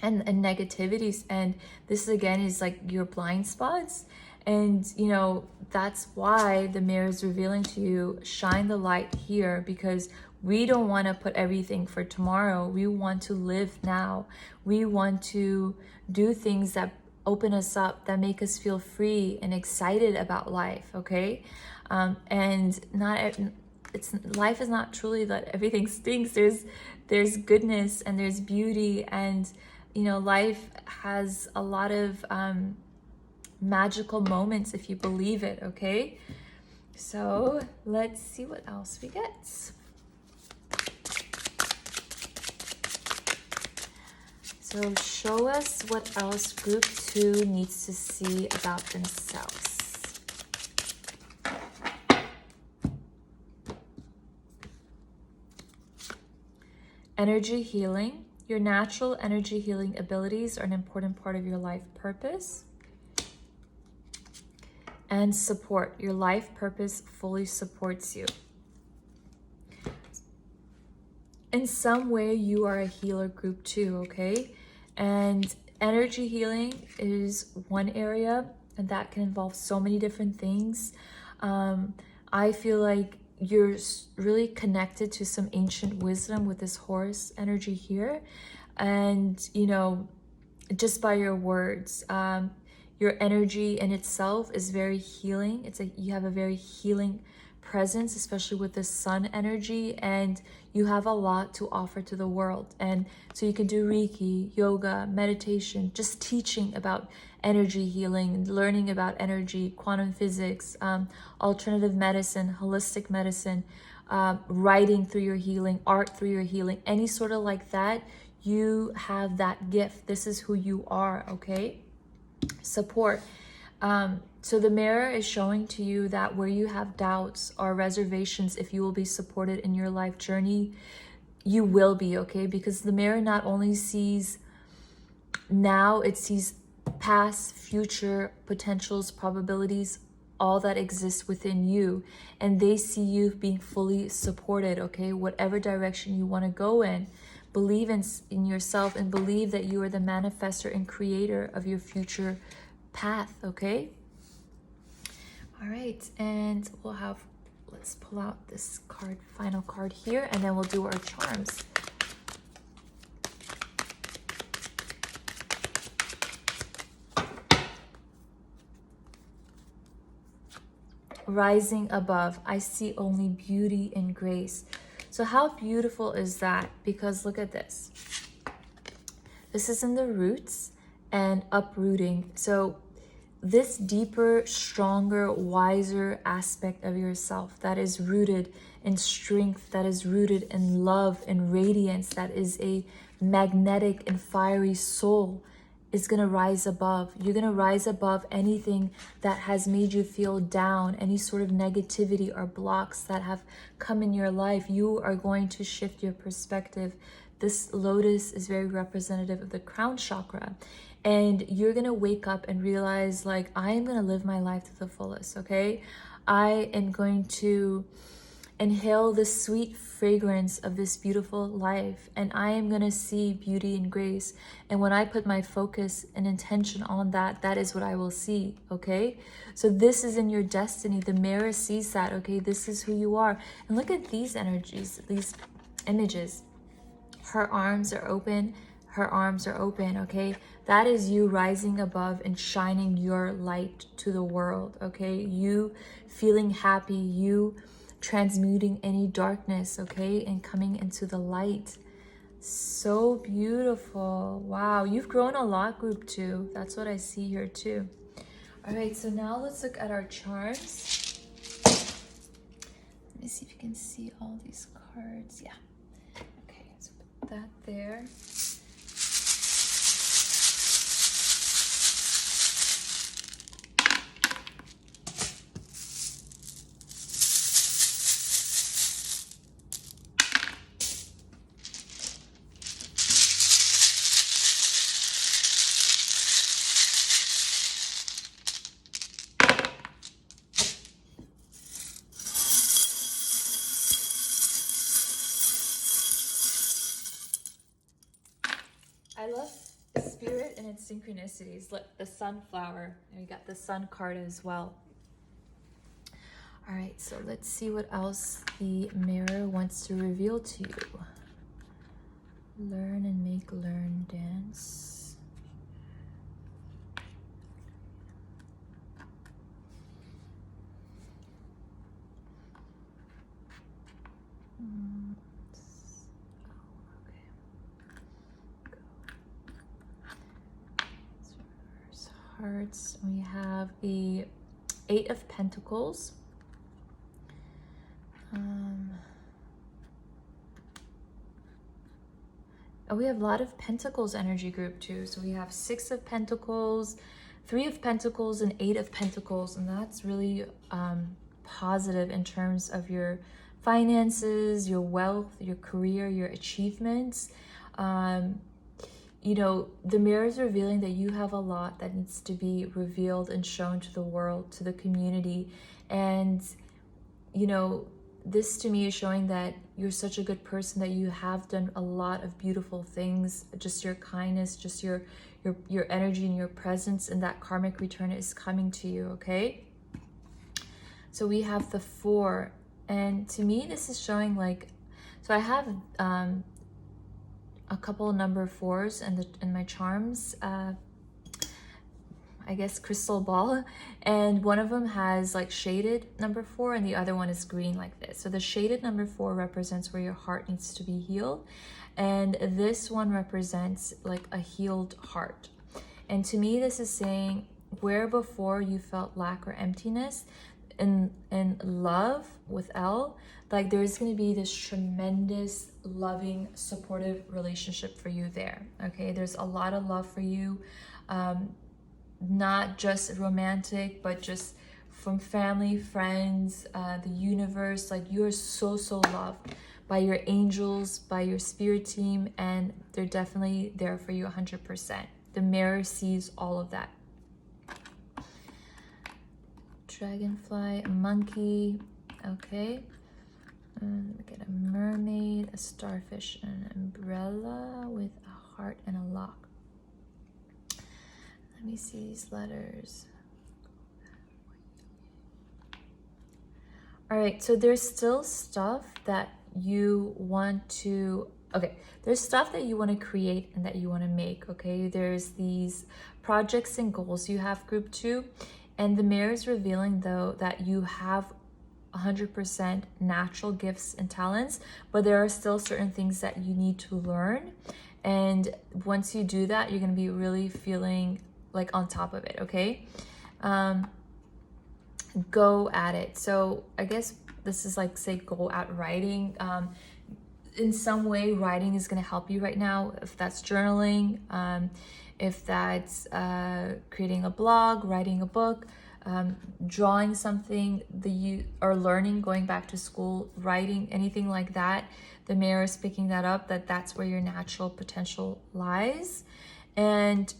and negativities. And this again is like your blind spots. And you know, that's why the mirror is revealing to you, shine the light here, because we don't want to put everything for tomorrow. We want to live now. We want to do things that open us up, that make us feel free and excited about life, okay? And life is not truly that everything stinks. There's goodness and there's beauty, and you know, life has a lot of magical moments if you believe it, okay? So let's see what else we get. So show us what else group 2 needs to see about themselves. Energy healing. Your natural energy healing abilities are an important part of your life purpose. And support. Your life purpose fully supports you. In some way, you are a healer, group 2, okay? And energy healing is one area, and that can involve so many different things. I feel like you're really connected to some ancient wisdom with this horse energy here. And, you know, just by your words, your energy in itself is very healing. You have a very healing presence, especially with the sun energy, and you have a lot to offer to the world. And so you can do Reiki, yoga, meditation, just teaching about energy healing, learning about energy, quantum physics, alternative medicine, holistic medicine, writing through your healing, art through your healing, any sort of like that. You have that gift. This is who you are, okay? Support. So the mirror is showing to you that where you have doubts or reservations, if you will be supported in your life journey, you will be, okay? Because the mirror not only sees now, it sees past, future, potentials, probabilities, all that exists within you. And they see you being fully supported, okay? Whatever direction you want to go in, believe in yourself and believe that you are the manifestor and creator of your future path, okay? All right, and we'll have let's pull out this card, final card here, and then we'll do our charms. Rising above, I see only beauty and grace. So how beautiful is that? Because look at this. This is in the roots and uprooting. So this deeper, stronger, wiser aspect of yourself that is rooted in strength, that is rooted in love and radiance, that is a magnetic and fiery soul, is going to rise above. You're going to rise above anything that has made you feel down, any sort of negativity or blocks that have come in your life. You are going to shift your perspective. This lotus is very representative of the crown chakra. And you're going to wake up and realize, like, I am going to live my life to the fullest, okay? I am going to inhale the sweet fragrance of this beautiful life, and I am going to see beauty and grace. And when I put my focus and intention on that, that is what I will see, okay? So this is in your destiny. The mirror sees that, okay? This is who you are. And look at these energies, these images. Her arms are open. Her arms are open, okay? That is you rising above and shining your light to the world, okay? You feeling happy, you transmuting any darkness, okay? And coming into the light. So beautiful. Wow, you've grown a lot, group 2. That's what I see here too. All right, so now let's look at our charms. Let me see if you can see all these cards. Yeah. Okay, so put that there. I love spirit and its synchronicities. Look, the sunflower. And we got the sun card as well. All right, so let's see what else the mirror wants to reveal to you. Learn and make learn dance. Hearts. We have the 8 of Pentacles. We have a lot of Pentacles energy group too. So we have 6 of Pentacles, 3 of Pentacles, and 8 of Pentacles. And that's really positive in terms of your finances, your wealth, your career, your achievements. You know, the mirror is revealing that you have a lot that needs to be revealed and shown to the world, to the community. And, you know, this to me is showing that you're such a good person, that you have done a lot of beautiful things. Just your kindness, just your energy and your presence, and that karmic return is coming to you, okay? So we have the 4. And to me, this is showing like, so I have a couple of number 4s in my charms, I guess crystal ball, and one of them has like shaded number 4 and the other one is green like this. So the shaded number 4 represents where your heart needs to be healed, and this one represents like a healed heart. And to me, this is saying where before you felt lack or emptiness, in love with L, like there's going to be this tremendous loving supportive relationship for you there, okay? There's a lot of love for you, not just romantic, but just from family, friends, the universe. Like you're so loved by your angels, by your spirit team, and they're definitely there for you 100%. The mirror sees all of that. Dragonfly, a monkey, okay. We get a mermaid, a starfish, and an umbrella with a heart and a lock. Let me see these letters. All right, so there's still stuff that you want to, okay, there's stuff that you want to create and that you want to make, okay? There's these projects and goals you have, group 2, and the mirror is revealing, though, that you have 100% natural gifts and talents, but there are still certain things that you need to learn. And once you do that, you're going to be really feeling like on top of it, okay? Go at it. So I guess this is like, say, go at writing. In some way, writing is going to help you right now. If that's journaling, if that's creating a blog, writing a book, drawing something that you are learning, going back to school, writing, anything like that. The mirror is picking that up, that's where your natural potential lies. And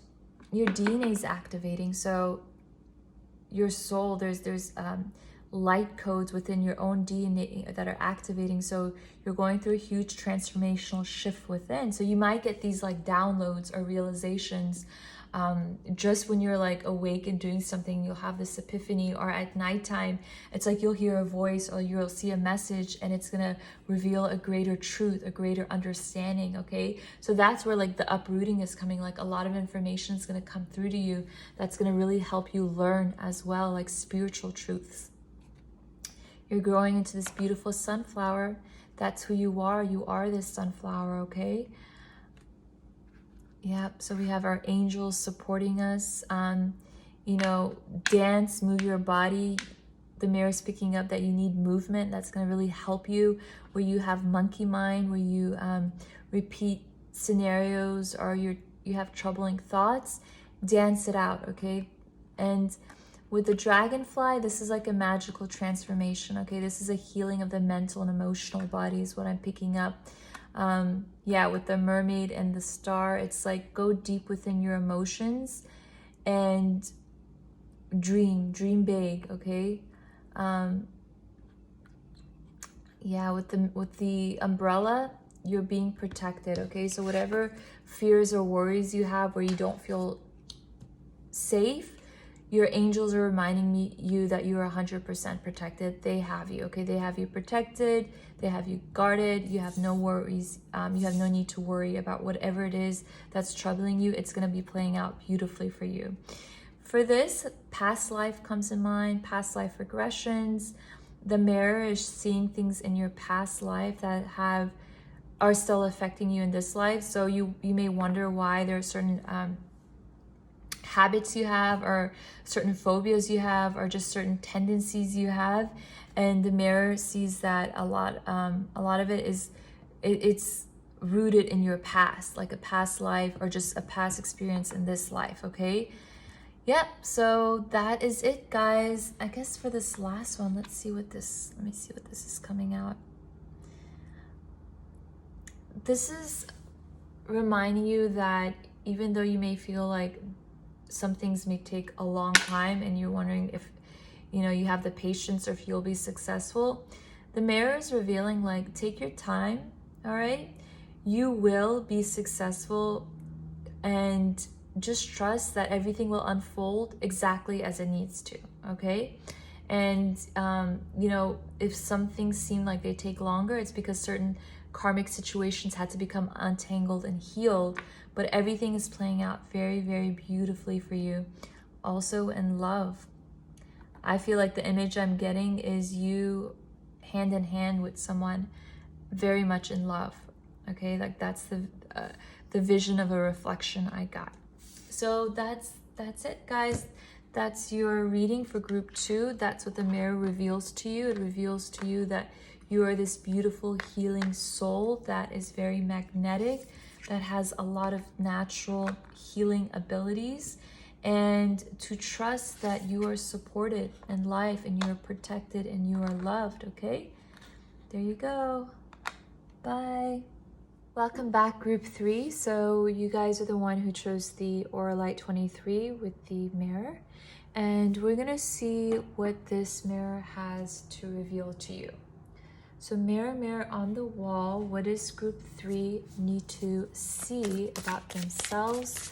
your DNA is activating. So your soul, there's light codes within your own DNA that are activating. So you're going through a huge transformational shift within. So you might get these like downloads or realizations just when you're like awake and doing something. You'll have this epiphany, or at nighttime it's like you'll hear a voice or you'll see a message, and it's gonna reveal a greater truth, a greater understanding. Okay, so that's where like the uprooting is coming. Like a lot of information is gonna come through to you that's gonna really help you learn as well, like spiritual truths. You're growing into this beautiful sunflower. That's who you are. You are this sunflower, okay? Yep, so we have our angels supporting us. You know, dance, move your body. The mirror is picking up that you need movement. That's going to really help you. Where you have monkey mind, where you repeat scenarios, or you have troubling thoughts, dance it out, okay? And with the dragonfly, this is like a magical transformation, okay? This is a healing of the mental and emotional body is what I'm picking up. Yeah, with the mermaid and the star, it's like go deep within your emotions and dream big, okay? Yeah, with the umbrella, you're being protected, okay? So whatever fears or worries you have where you don't feel safe, your angels are reminding you that you are 100% protected. They have you, okay? They have you protected. They have you guarded. You have no worries. You have no need to worry about whatever it is that's troubling you. It's going to be playing out beautifully for you. For this, past life comes in mind, past life regressions. The mirror is seeing things in your past life that are still affecting you in this life. So you may wonder why there are certain habits you have, or certain phobias you have, or just certain tendencies you have. And the mirror sees that a lot of it is it's rooted in your past, like a past life or just a past experience in this life, okay? Yep, so that is it, guys. I guess for this last one, let me see what this is coming out. This is reminding you that even though you may feel like some things may take a long time and you're wondering if you have the patience or if you'll be successful, the mirror is revealing like take your time. All right, you will be successful, and just trust that everything will unfold exactly as it needs to. Okay, and if some things seem like they take longer, it's because certain karmic situations had to become untangled and healed. But everything is playing out very, very beautifully for you. Also in love. I feel like the image I'm getting is you hand in hand with someone very much in love. Okay, like that's the vision of a reflection I got. So that's it, guys. That's your reading for group 2. That's what the mirror reveals to you. It reveals to you that you are this beautiful healing soul that is very magnetic, that has a lot of natural healing abilities, and to trust that you are supported in life and you are protected and you are loved, okay? There you go. Bye. Welcome back, group 3. So you guys are the one who chose the Aura Light 23 with the mirror, and we're gonna see what this mirror has to reveal to you. So mirror, mirror on the wall, what does group 3 need to see about themselves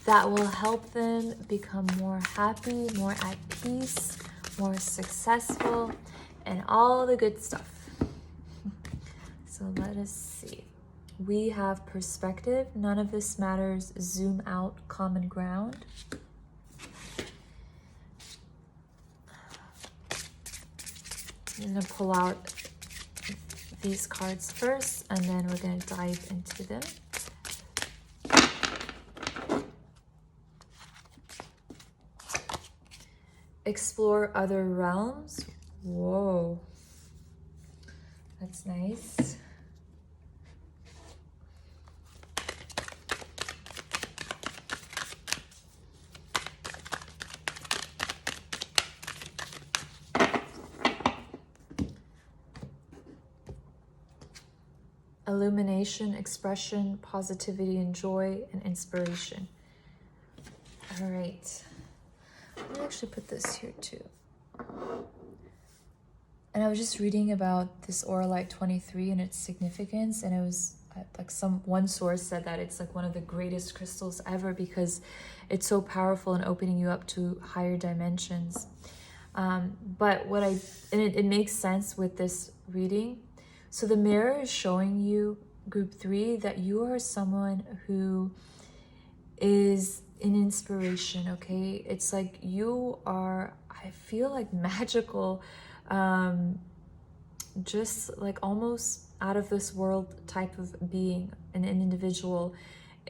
that will help them become more happy, more at peace, more successful, and all the good stuff. So let us see. We have perspective, none of this matters, zoom out, common ground. I'm going to pull out these cards first, and then we're going to dive into them. Explore other realms. Whoa. That's nice. Illumination, expression, positivity, and joy, and inspiration. All right. I'm gonna actually put this here too. And I was just reading about this Auralite 23 and its significance, and it was like one source said that it's like one of the greatest crystals ever because it's so powerful in opening you up to higher dimensions. But it makes sense with this reading. So the mirror is showing you, group 3, that you are someone who is an inspiration, okay? It's like you are, I feel like magical, just like almost out of this world type of being, an individual.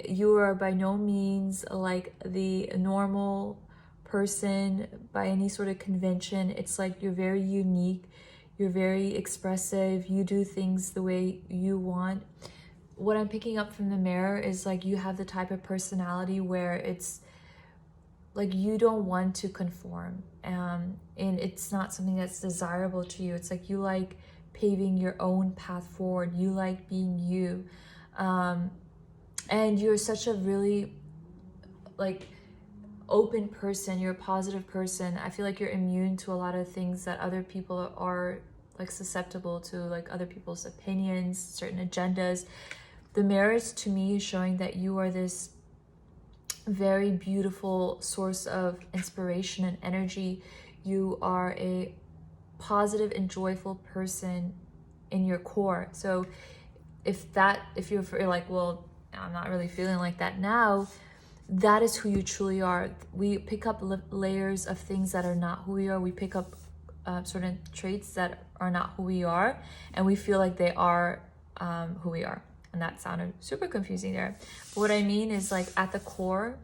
You are by no means like the normal person by any sort of convention. It's like you're very unique. You're very expressive. You do things the way you want. What I'm picking up from the mirror is like you have the type of personality where it's like you don't want to conform, and it's not something that's desirable to you. It's like you like paving your own path forward. You like being you, and you're such a really like open person. You're a positive person. I feel like you're immune to a lot of things that other people are like susceptible to, like other people's opinions, certain agendas. The mirrors to me is showing that you are this very beautiful source of inspiration and energy. You are a positive and joyful person in your core. So if you're like, well, I'm not really feeling like that now, that is who you truly are. We pick up layers of things that are not who we are. We pick up certain traits that are not who we are, and we feel like they are who we are. And that sounded super confusing there. But what I mean is, like, at the core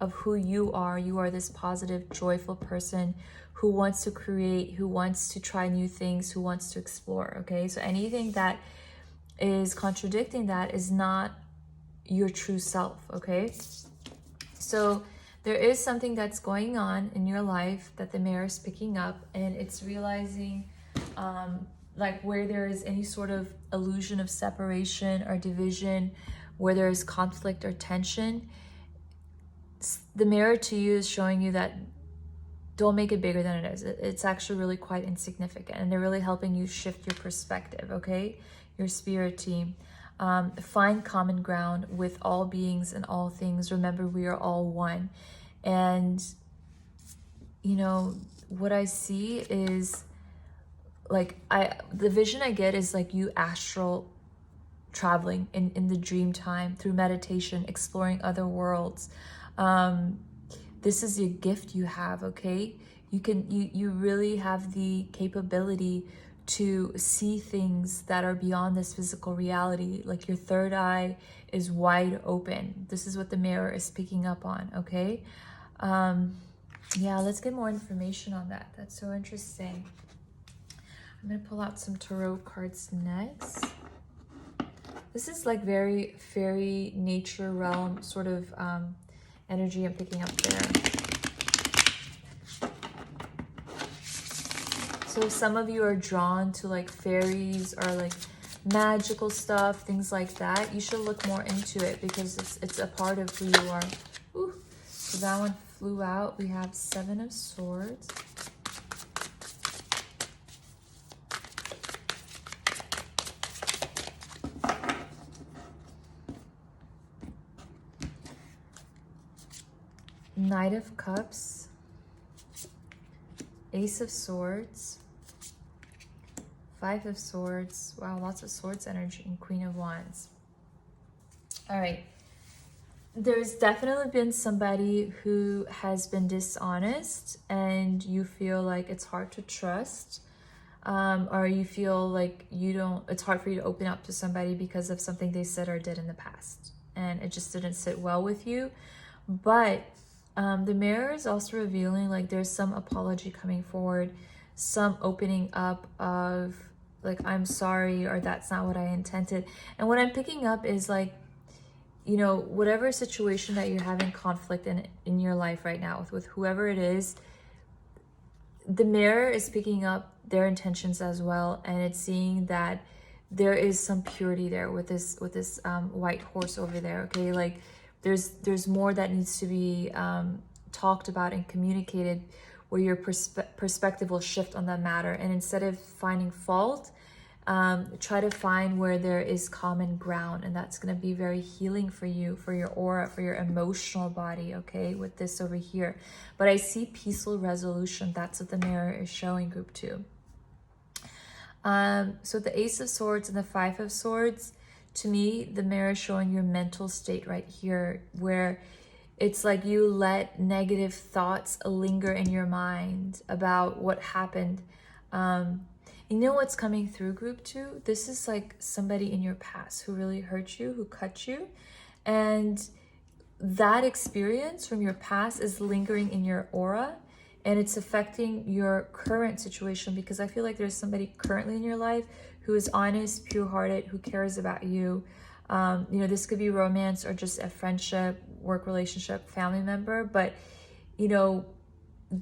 of who you are this positive, joyful person who wants to create, who wants to try new things, who wants to explore, okay? So anything that is contradicting that is not your true self, okay? So there is something that's going on in your life that the mirror is picking up, and it's realizing like where there is any sort of illusion of separation or division, where there is conflict or tension. The mirror to you is showing you that don't make it bigger than it is. It's actually really quite insignificant, and they're really helping you shift your perspective, okay? Your spirit team. Find common ground with all beings and all things. Remember, we are all one. And, you know, what I see is like, the vision I get is like you astral traveling in the dream time through meditation, exploring other worlds. This is a gift you have, okay? You really have the capability to see things that are beyond this physical reality. Like your third eye is wide open. This is what the mirror is picking up on, okay? Yeah, let's get more information on that. That's so interesting. I'm gonna pull out some tarot cards next. This is like very fairy nature realm sort of energy I'm picking up there. So if some of you are drawn to like fairies or like magical stuff, things like that, you should look more into it because it's a part of who you are. Ooh, so that one flew out. We have 7 of Swords. Knight of Cups, Ace of Swords, Five of Swords. Wow, lots of swords energy, and Queen of Wands. All right. There's definitely been somebody who has been dishonest and you feel like it's hard to trust, or you feel like it's hard for you to open up to somebody because of something they said or did in the past and it just didn't sit well with you. But the mirror is also revealing like there's some apology coming forward, some opening up of like, I'm sorry, or that's not what I intended. And what I'm picking up is like, you know, whatever situation that you're having conflict in your life right now with whoever it is, the mirror is picking up their intentions as well, and it's seeing that there is some purity there with this white horse over there. Okay, like there's more that needs to be talked about and communicated, where your perspective will shift on that matter, and instead of finding fault, try to find where there is common ground, and that's going to be very healing for you, for your aura, for your emotional body, okay, with this over here. But I see peaceful resolution. That's what the mirror is showing, group 2. So the Ace of Swords and the Five of Swords, to me, the mirror is showing your mental state right here, where it's like you let negative thoughts linger in your mind about what happened. You know what's coming through, group 2? This is like somebody in your past who really hurt you, who cut you. And that experience from your past is lingering in your aura, and it's affecting your current situation, because I feel like there's somebody currently in your life who is honest, pure-hearted, who cares about you. You know, this could be romance or just a friendship, work relationship, family member, but you know,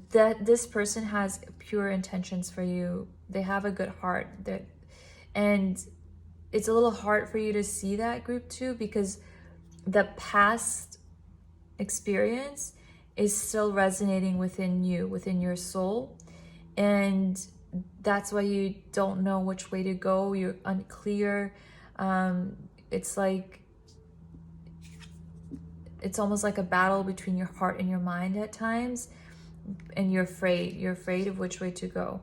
that this person has pure intentions for you. They have a good heart, and it's a little hard for you to see that, group 2, because the past experience is still resonating within you, within your soul, and that's why you don't know which way to go. You're unclear. It's like, it's almost like a battle between your heart and your mind at times, and you're afraid of which way to go.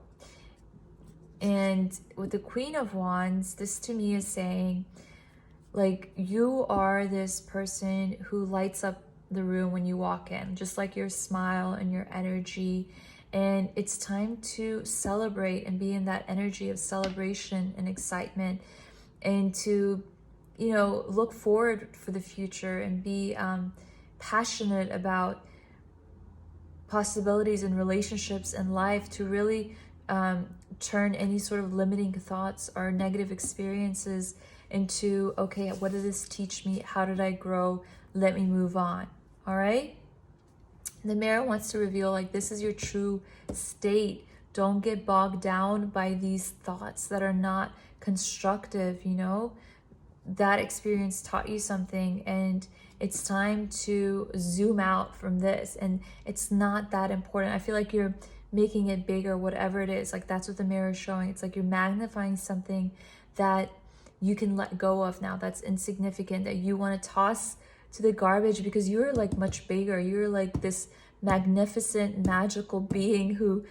And with the Queen of Wands, this to me is saying, like, you are this person who lights up the room when you walk in, just like your smile and your energy. And it's time to celebrate and be in that energy of celebration and excitement, and to, you know, look forward for the future and be passionate about possibilities in relationships and life, to really turn any sort of limiting thoughts or negative experiences into, okay, what did this teach me? How did I grow? Let me move on. All right. The mirror wants to reveal, like, this is your true state. Don't get bogged down by these thoughts that are not constructive. You know, that experience taught you something, and it's time to zoom out from this, and it's not that important. I feel like you're making it bigger, whatever it is. Like, that's what the mirror is showing. It's like you're magnifying something that you can let go of now, that's insignificant, that you want to toss to the garbage, because you're like much bigger. You're like this magnificent, magical being who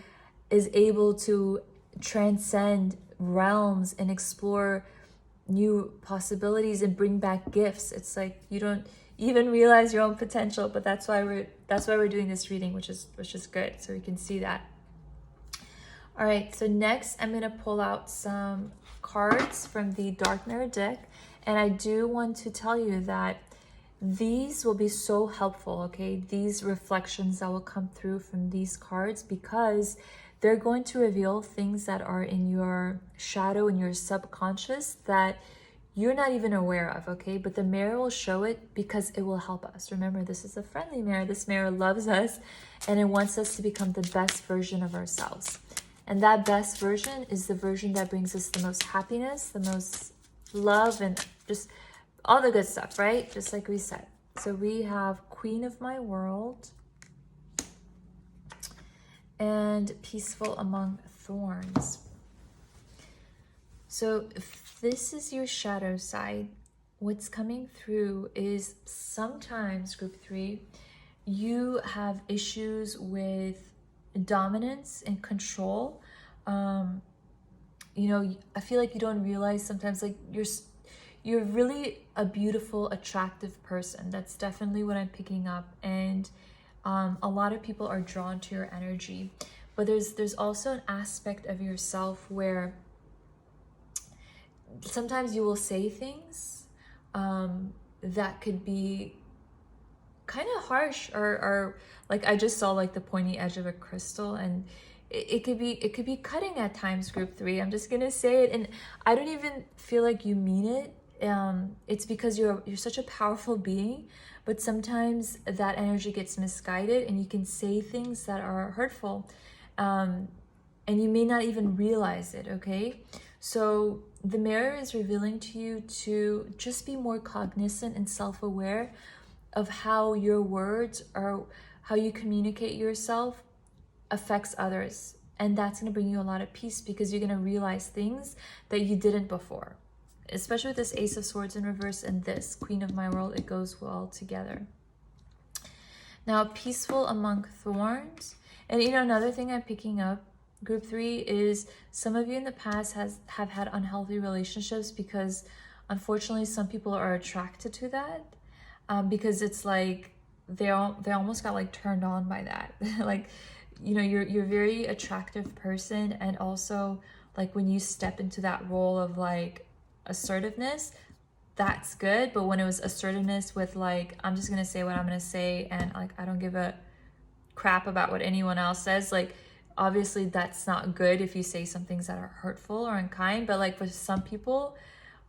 is able to transcend realms and explore new possibilities and bring back gifts. It's like you don't even realize your own potential, but that's why we're doing this reading, which is good, so we can see that. All right, so next I'm going to pull out some cards from the Dark Mirror deck, and I do want to tell you that these will be so helpful, okay? These reflections that will come through from these cards, because they're going to reveal things that are in your shadow, in your subconscious, that you're not even aware of, okay? But the mirror will show it because it will help us. Remember, this is a friendly mirror. This mirror loves us, and it wants us to become the best version of ourselves. And that best version is the version that brings us the most happiness, the most love, and just all the good stuff, right? Just like we said. So we have Queen of My World and Peaceful Among Thorns. So if this is your shadow side, what's coming through is sometimes, group 3, you have issues with dominance and control. you know, I feel like you don't realize sometimes, like, you're really a beautiful, attractive person. That's definitely what I'm picking up. And a lot of people are drawn to your energy. But there's also an aspect of yourself where sometimes you will say things that could be kind of harsh, or like, I just saw like the pointy edge of a crystal, and it could be cutting at times, group 3. I'm just gonna say it, and I don't even feel like you mean it. It's because you're such a powerful being, but sometimes that energy gets misguided and you can say things that are hurtful, and you may not even realize it. Okay, so the mirror is revealing to you to just be more cognizant and self-aware of how your words, or how you communicate yourself, affects others. And that's going to bring you a lot of peace, because you're going to realize things that you didn't before. Especially with this Ace of Swords in reverse and this Queen of My World, it goes well together. Now, peaceful among thorns. And you know, another thing I'm picking up, group 3, is some of you in the past have had unhealthy relationships, because unfortunately some people are attracted to that, because it's like they almost got like turned on by that. Like, you know, you're a very attractive person, and also like when you step into that role of like assertiveness, that's good. But when it was assertiveness with like, I'm just gonna say what I'm gonna say, and like I don't give a crap about what anyone else says, like obviously that's not good if you say some things that are hurtful or unkind. But like for some people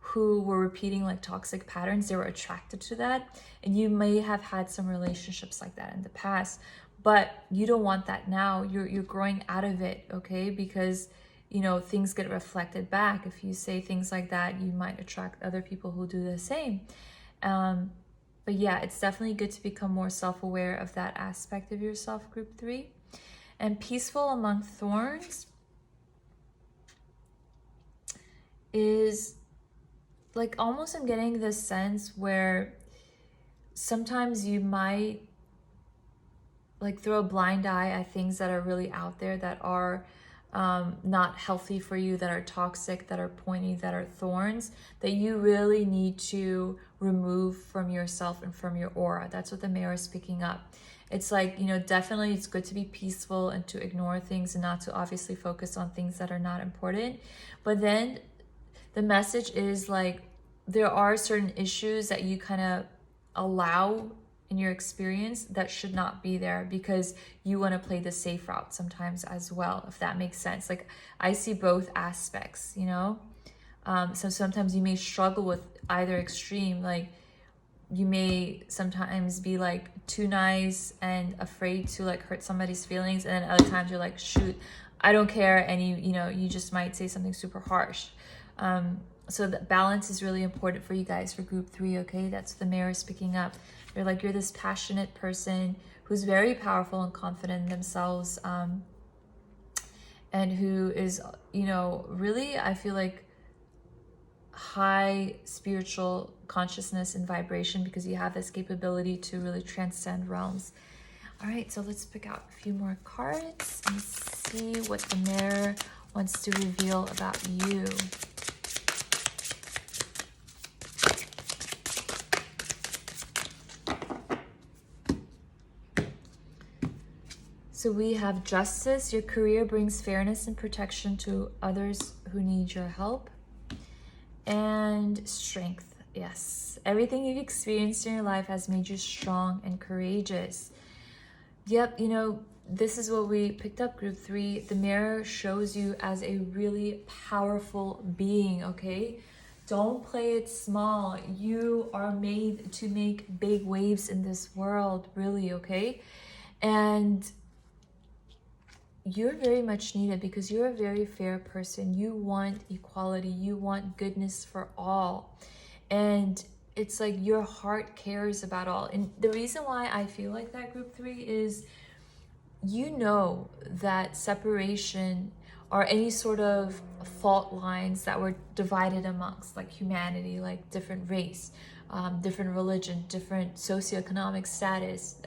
who were repeating like toxic patterns, they were attracted to that, and you may have had some relationships like that in the past, but you don't want that now. You're growing out of it, okay? Because you know, things get reflected back. If you say things like that, you might attract other people who do the same. But yeah, it's definitely good to become more self-aware of that aspect of yourself, group 3. And peaceful among thorns is like, almost I'm getting this sense where sometimes you might like throw a blind eye at things that are really out there, that are not healthy for you, that are toxic, that are pointy, that are thorns, that you really need to remove from yourself and from your aura. That's what the mirror is picking up. It's like, you know, definitely it's good to be peaceful and to ignore things, and not to obviously focus on things that are not important. But then the message is like, there are certain issues that you kind of allow in your experience that should not be there, because you want to play the safe route sometimes as well, if that makes sense. Like, I see both aspects, you know. So sometimes you may struggle with either extreme. Like, you may sometimes be like too nice and afraid to like hurt somebody's feelings, and then other times you're like, shoot, I don't care, and you know, you just might say something super harsh. So the balance is really important for you guys, for group 3, okay? That's what the mirror is picking up. You're this passionate person who's very powerful and confident in themselves, and who is, you know, really, I feel like, high spiritual consciousness and vibration, because you have this capability to really transcend realms. All right, so let's pick out a few more cards and see what the mirror wants to reveal about you. So we have justice. Your career brings fairness and protection to others who need your help. And strength. Yes, everything you've experienced in your life has made you strong and courageous. Yep, you know, this is what we picked up, group 3. The mirror shows you as a really powerful being, okay? Don't play it small. You are made to make big waves in this world, really, okay? And you're very much needed, because you're a very fair person. You want equality. You want goodness for all. And it's like your heart cares about all. And the reason why I feel like that, group 3, is you know that separation or any sort of fault lines that were divided amongst like humanity, like different race, different religion, different socioeconomic status,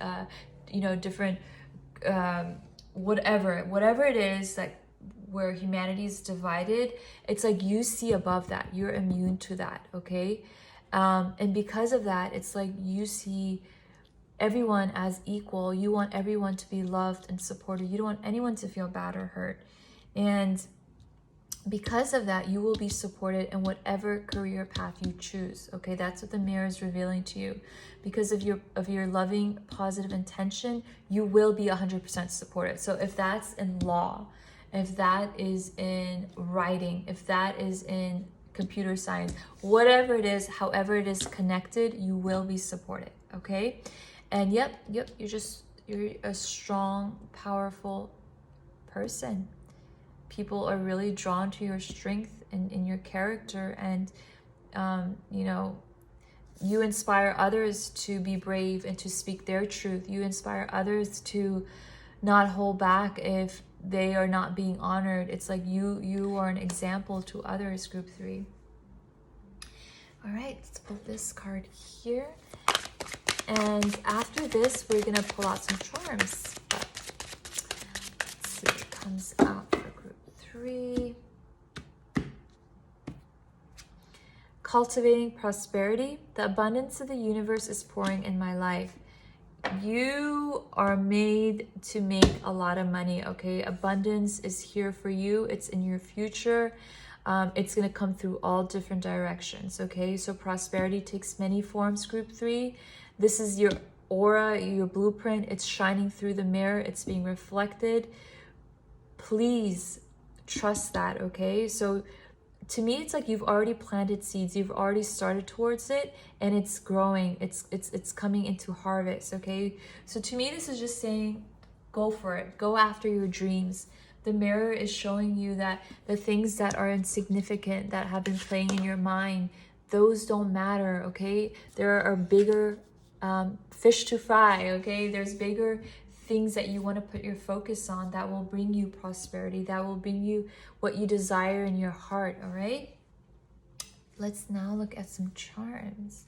you know, different whatever it is, that where humanity is divided, it's like you see above that. You're immune to that, okay? And because of that, it's like you see everyone as equal. You want everyone to be loved and supported. You don't want anyone to feel bad or hurt. And because of that, you will be supported in whatever career path you choose. Okay, that's what the mirror is revealing to you. Because of your loving, positive intention, you will be 100% supported. So if that's in law, if that is in writing, if that is in computer science, whatever it is, however it is connected, you will be supported. Okay, and yep, you're a strong, powerful person. People are really drawn to your strength and in your character, and you know, you inspire others to be brave and to speak their truth. You inspire others to not hold back if they are not being honored. It's like you are an example to others, group 3. All right, let's pull this card here, and after this we're gonna pull out some charms. But let's see what comes out for group 3. Cultivating prosperity. The abundance of the universe is pouring in my life. You are made to make a lot of money, okay? Abundance is here for you. It's in your future. It's going to come through all different directions, okay? So prosperity takes many forms, group 3. This is your aura, your blueprint. It's shining through the mirror. It's being reflected. Please trust that, okay? So to me, it's like you've already planted seeds. You've already started towards it, and it's growing. It's coming into harvest, okay? So to me, this is just saying, go for it. Go after your dreams. The mirror is showing you that the things that are insignificant, that have been playing in your mind, those don't matter, okay? There are bigger fish to fry, okay? There's bigger things that you want to put your focus on that will bring you prosperity, that will bring you what you desire in your heart, all right? Let's now look at some charms.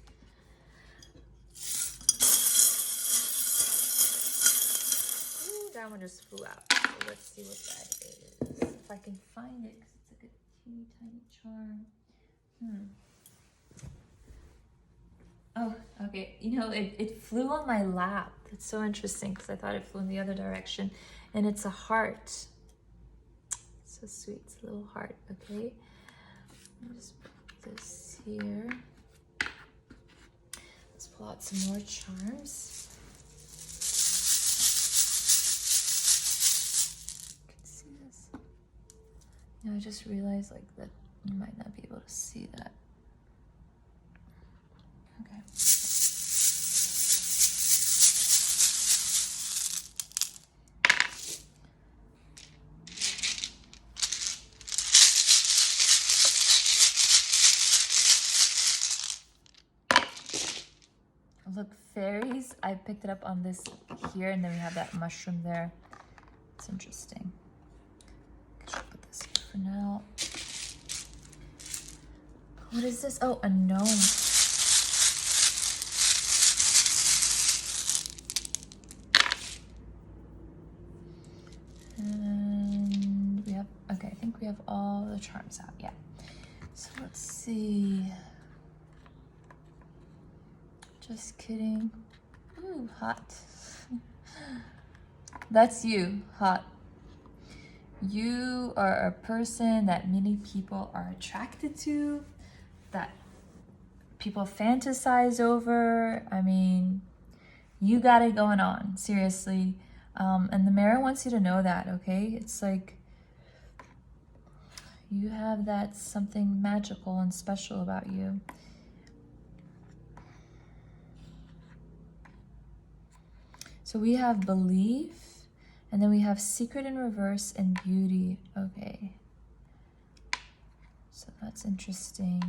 Ooh, that one just flew out. So let's see what that is. If I can find it, because it's like a teeny tiny charm. Oh, okay. You know, it flew on my lap. It's so interesting because I thought it flew in the other direction. And it's a heart. So sweet. It's a little heart, okay? Let me just put this here. Let's pull out some more charms. You can see this. Now I just realized like that you might not be able to see that. Okay. Look, fairies. I picked it up on this here, and then we have that mushroom there. It's interesting. I should put this here for now. What is this? Oh, a gnome. And we have, okay, I think we have all the charms out, yeah. So let's see. Just kidding. Ooh, hot. That's you, hot. You are a person that many people are attracted to, that people fantasize over. I mean, you got it going on, seriously. And the mirror wants you to know that, okay? It's like you have that something magical and special about you. So we have belief, and then we have secret in reverse and beauty. Okay. So that's interesting.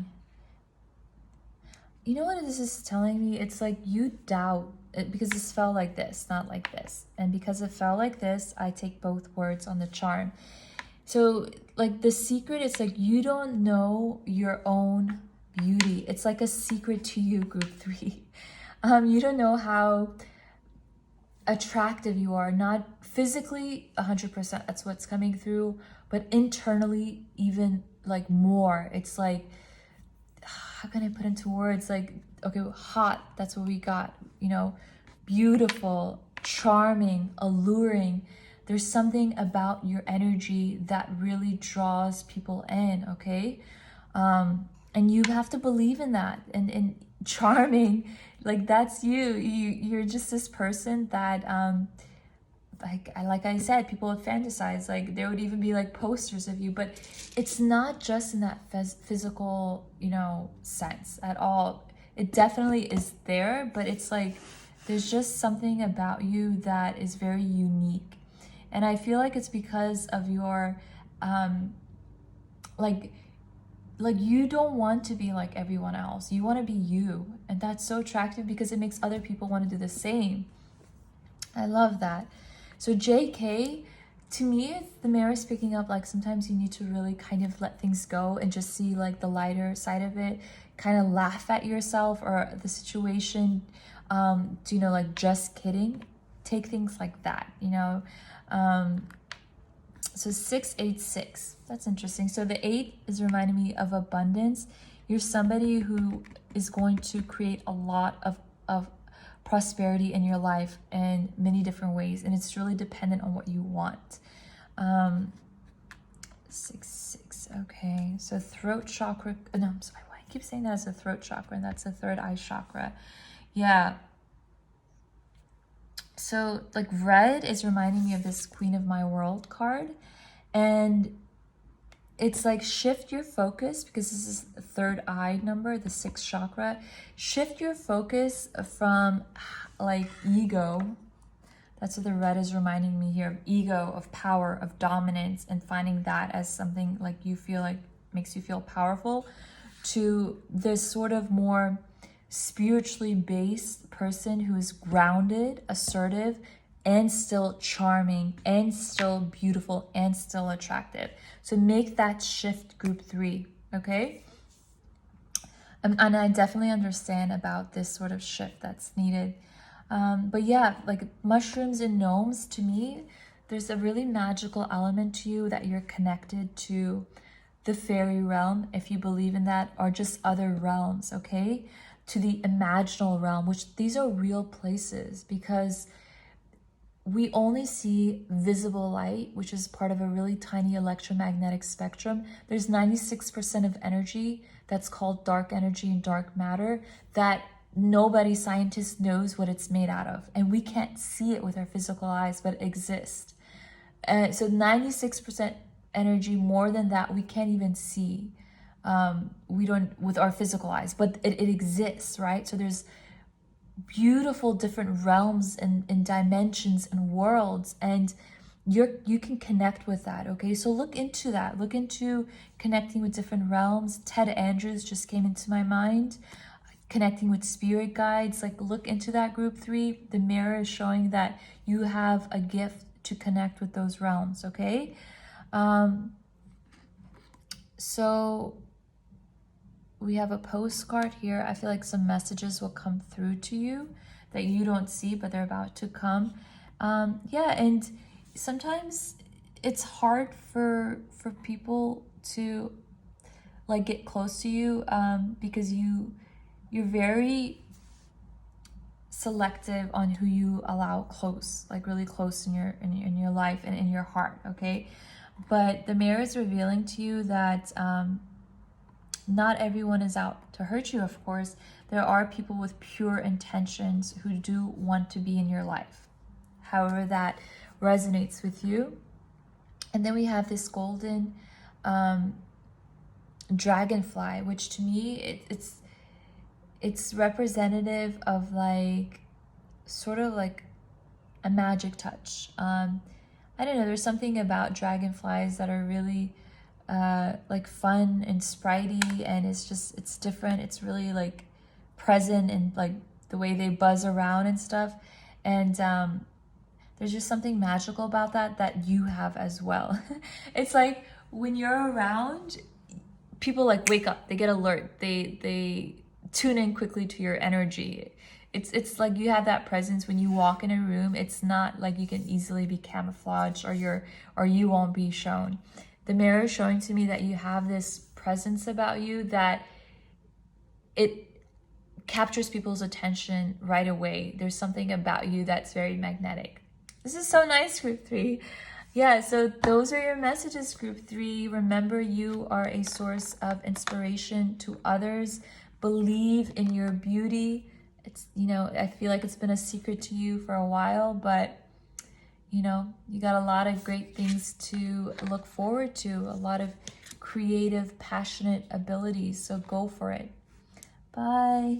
You know what this is telling me? It's like you doubt it because this fell like this, not like this. And because it fell like this, I take both words on the charm. So like the secret, it's like you don't know your own beauty. It's like a secret to you, group 3. You don't know how attractive you are, not physically 100%, that's what's coming through, but internally even like more. It's like, how can I put into words? Like, okay, hot, that's what we got, you know, beautiful, charming, alluring. There's something about your energy that really draws people in, okay? And you have to believe in that. And charming, like that's you're just this person that like I said, people would fantasize, like there would even be like posters of you, but it's not just in that physical, you know, sense at all. It definitely is there, but it's like there's just something about you that is very unique. And I feel like it's because of your like you don't want to be like everyone else. You want to be you, and that's so attractive because it makes other people want to do the same. I love that. So JK, to me, the mirror is picking up like sometimes you need to really kind of let things go and just see like the lighter side of it, kind of laugh at yourself or the situation, you know, like just kidding, take things like that, you know. So 686, that's interesting. So the 8 is reminding me of abundance. You're somebody who is going to create a lot of prosperity in your life in many different ways, and it's really dependent on what you want. 6, okay. So throat chakra, no, I'm sorry, why I keep saying that as a throat chakra, and that's the third eye chakra. Yeah. So like red is reminding me of this Queen of My World card, and it's like shift your focus, because this is the third eye number, the 6th chakra. Shift your focus from like ego. That's what the red is reminding me here, of ego, of power, of dominance, and finding that as something like you feel like makes you feel powerful, to this sort of more spiritually based person who is grounded, assertive, and still charming, and still beautiful, and still attractive. So make that shift, group 3, okay? And I definitely understand about this sort of shift that's needed. But yeah, like mushrooms and gnomes, to me, there's a really magical element to you that you're connected to the fairy realm, if you believe in that, or just other realms, okay? To the imaginal realm, which these are real places, because we only see visible light, which is part of a really tiny electromagnetic spectrum. There's 96% of energy that's called dark energy and dark matter that nobody, scientist, knows what it's made out of. And we can't see it with our physical eyes, but it exists. So 96% energy, more than that, we can't even see. We don't with our physical eyes, but it exists, right? So there's beautiful different realms and dimensions and worlds, and you can connect with that, okay? So look into that. Look into connecting with different realms. Ted Andrews just came into my mind. Connecting with spirit guides, like look into that, group 3. The mirror is showing that you have a gift to connect with those realms, okay? So we have a postcard here. I feel like some messages will come through to you that you don't see, but they're about to come. Yeah, and sometimes it's hard for people to like get close to you, because you're very selective on who you allow close, like really close in your life and in your heart, okay? But the mirror is revealing to you that not everyone is out to hurt you, of course. There are people with pure intentions who do want to be in your life, however that resonates with you. And then we have this golden dragonfly, which to me, it's representative of like sort of like a magic touch. I don't know, there's something about dragonflies that are really like fun and spritey, and it's different. It's really like present, and like the way they buzz around and stuff. And there's just something magical about that you have as well. It's like when you're around, people like wake up, they get alert, they tune in quickly to your energy. It's like you have that presence when you walk in a room. It's not like you can easily be camouflaged or you won't be shown. the mirror is showing to me that you have this presence about you that it captures people's attention right away. There's something about you that's very magnetic. This is so nice, group 3. Yeah, so those are your messages, group 3. Remember, you are a source of inspiration to others. Believe in your beauty. It's, you know, I feel like it's been a secret to you for a while, but you know, you got a lot of great things to look forward to, a lot of creative, passionate abilities. So go for it. Bye.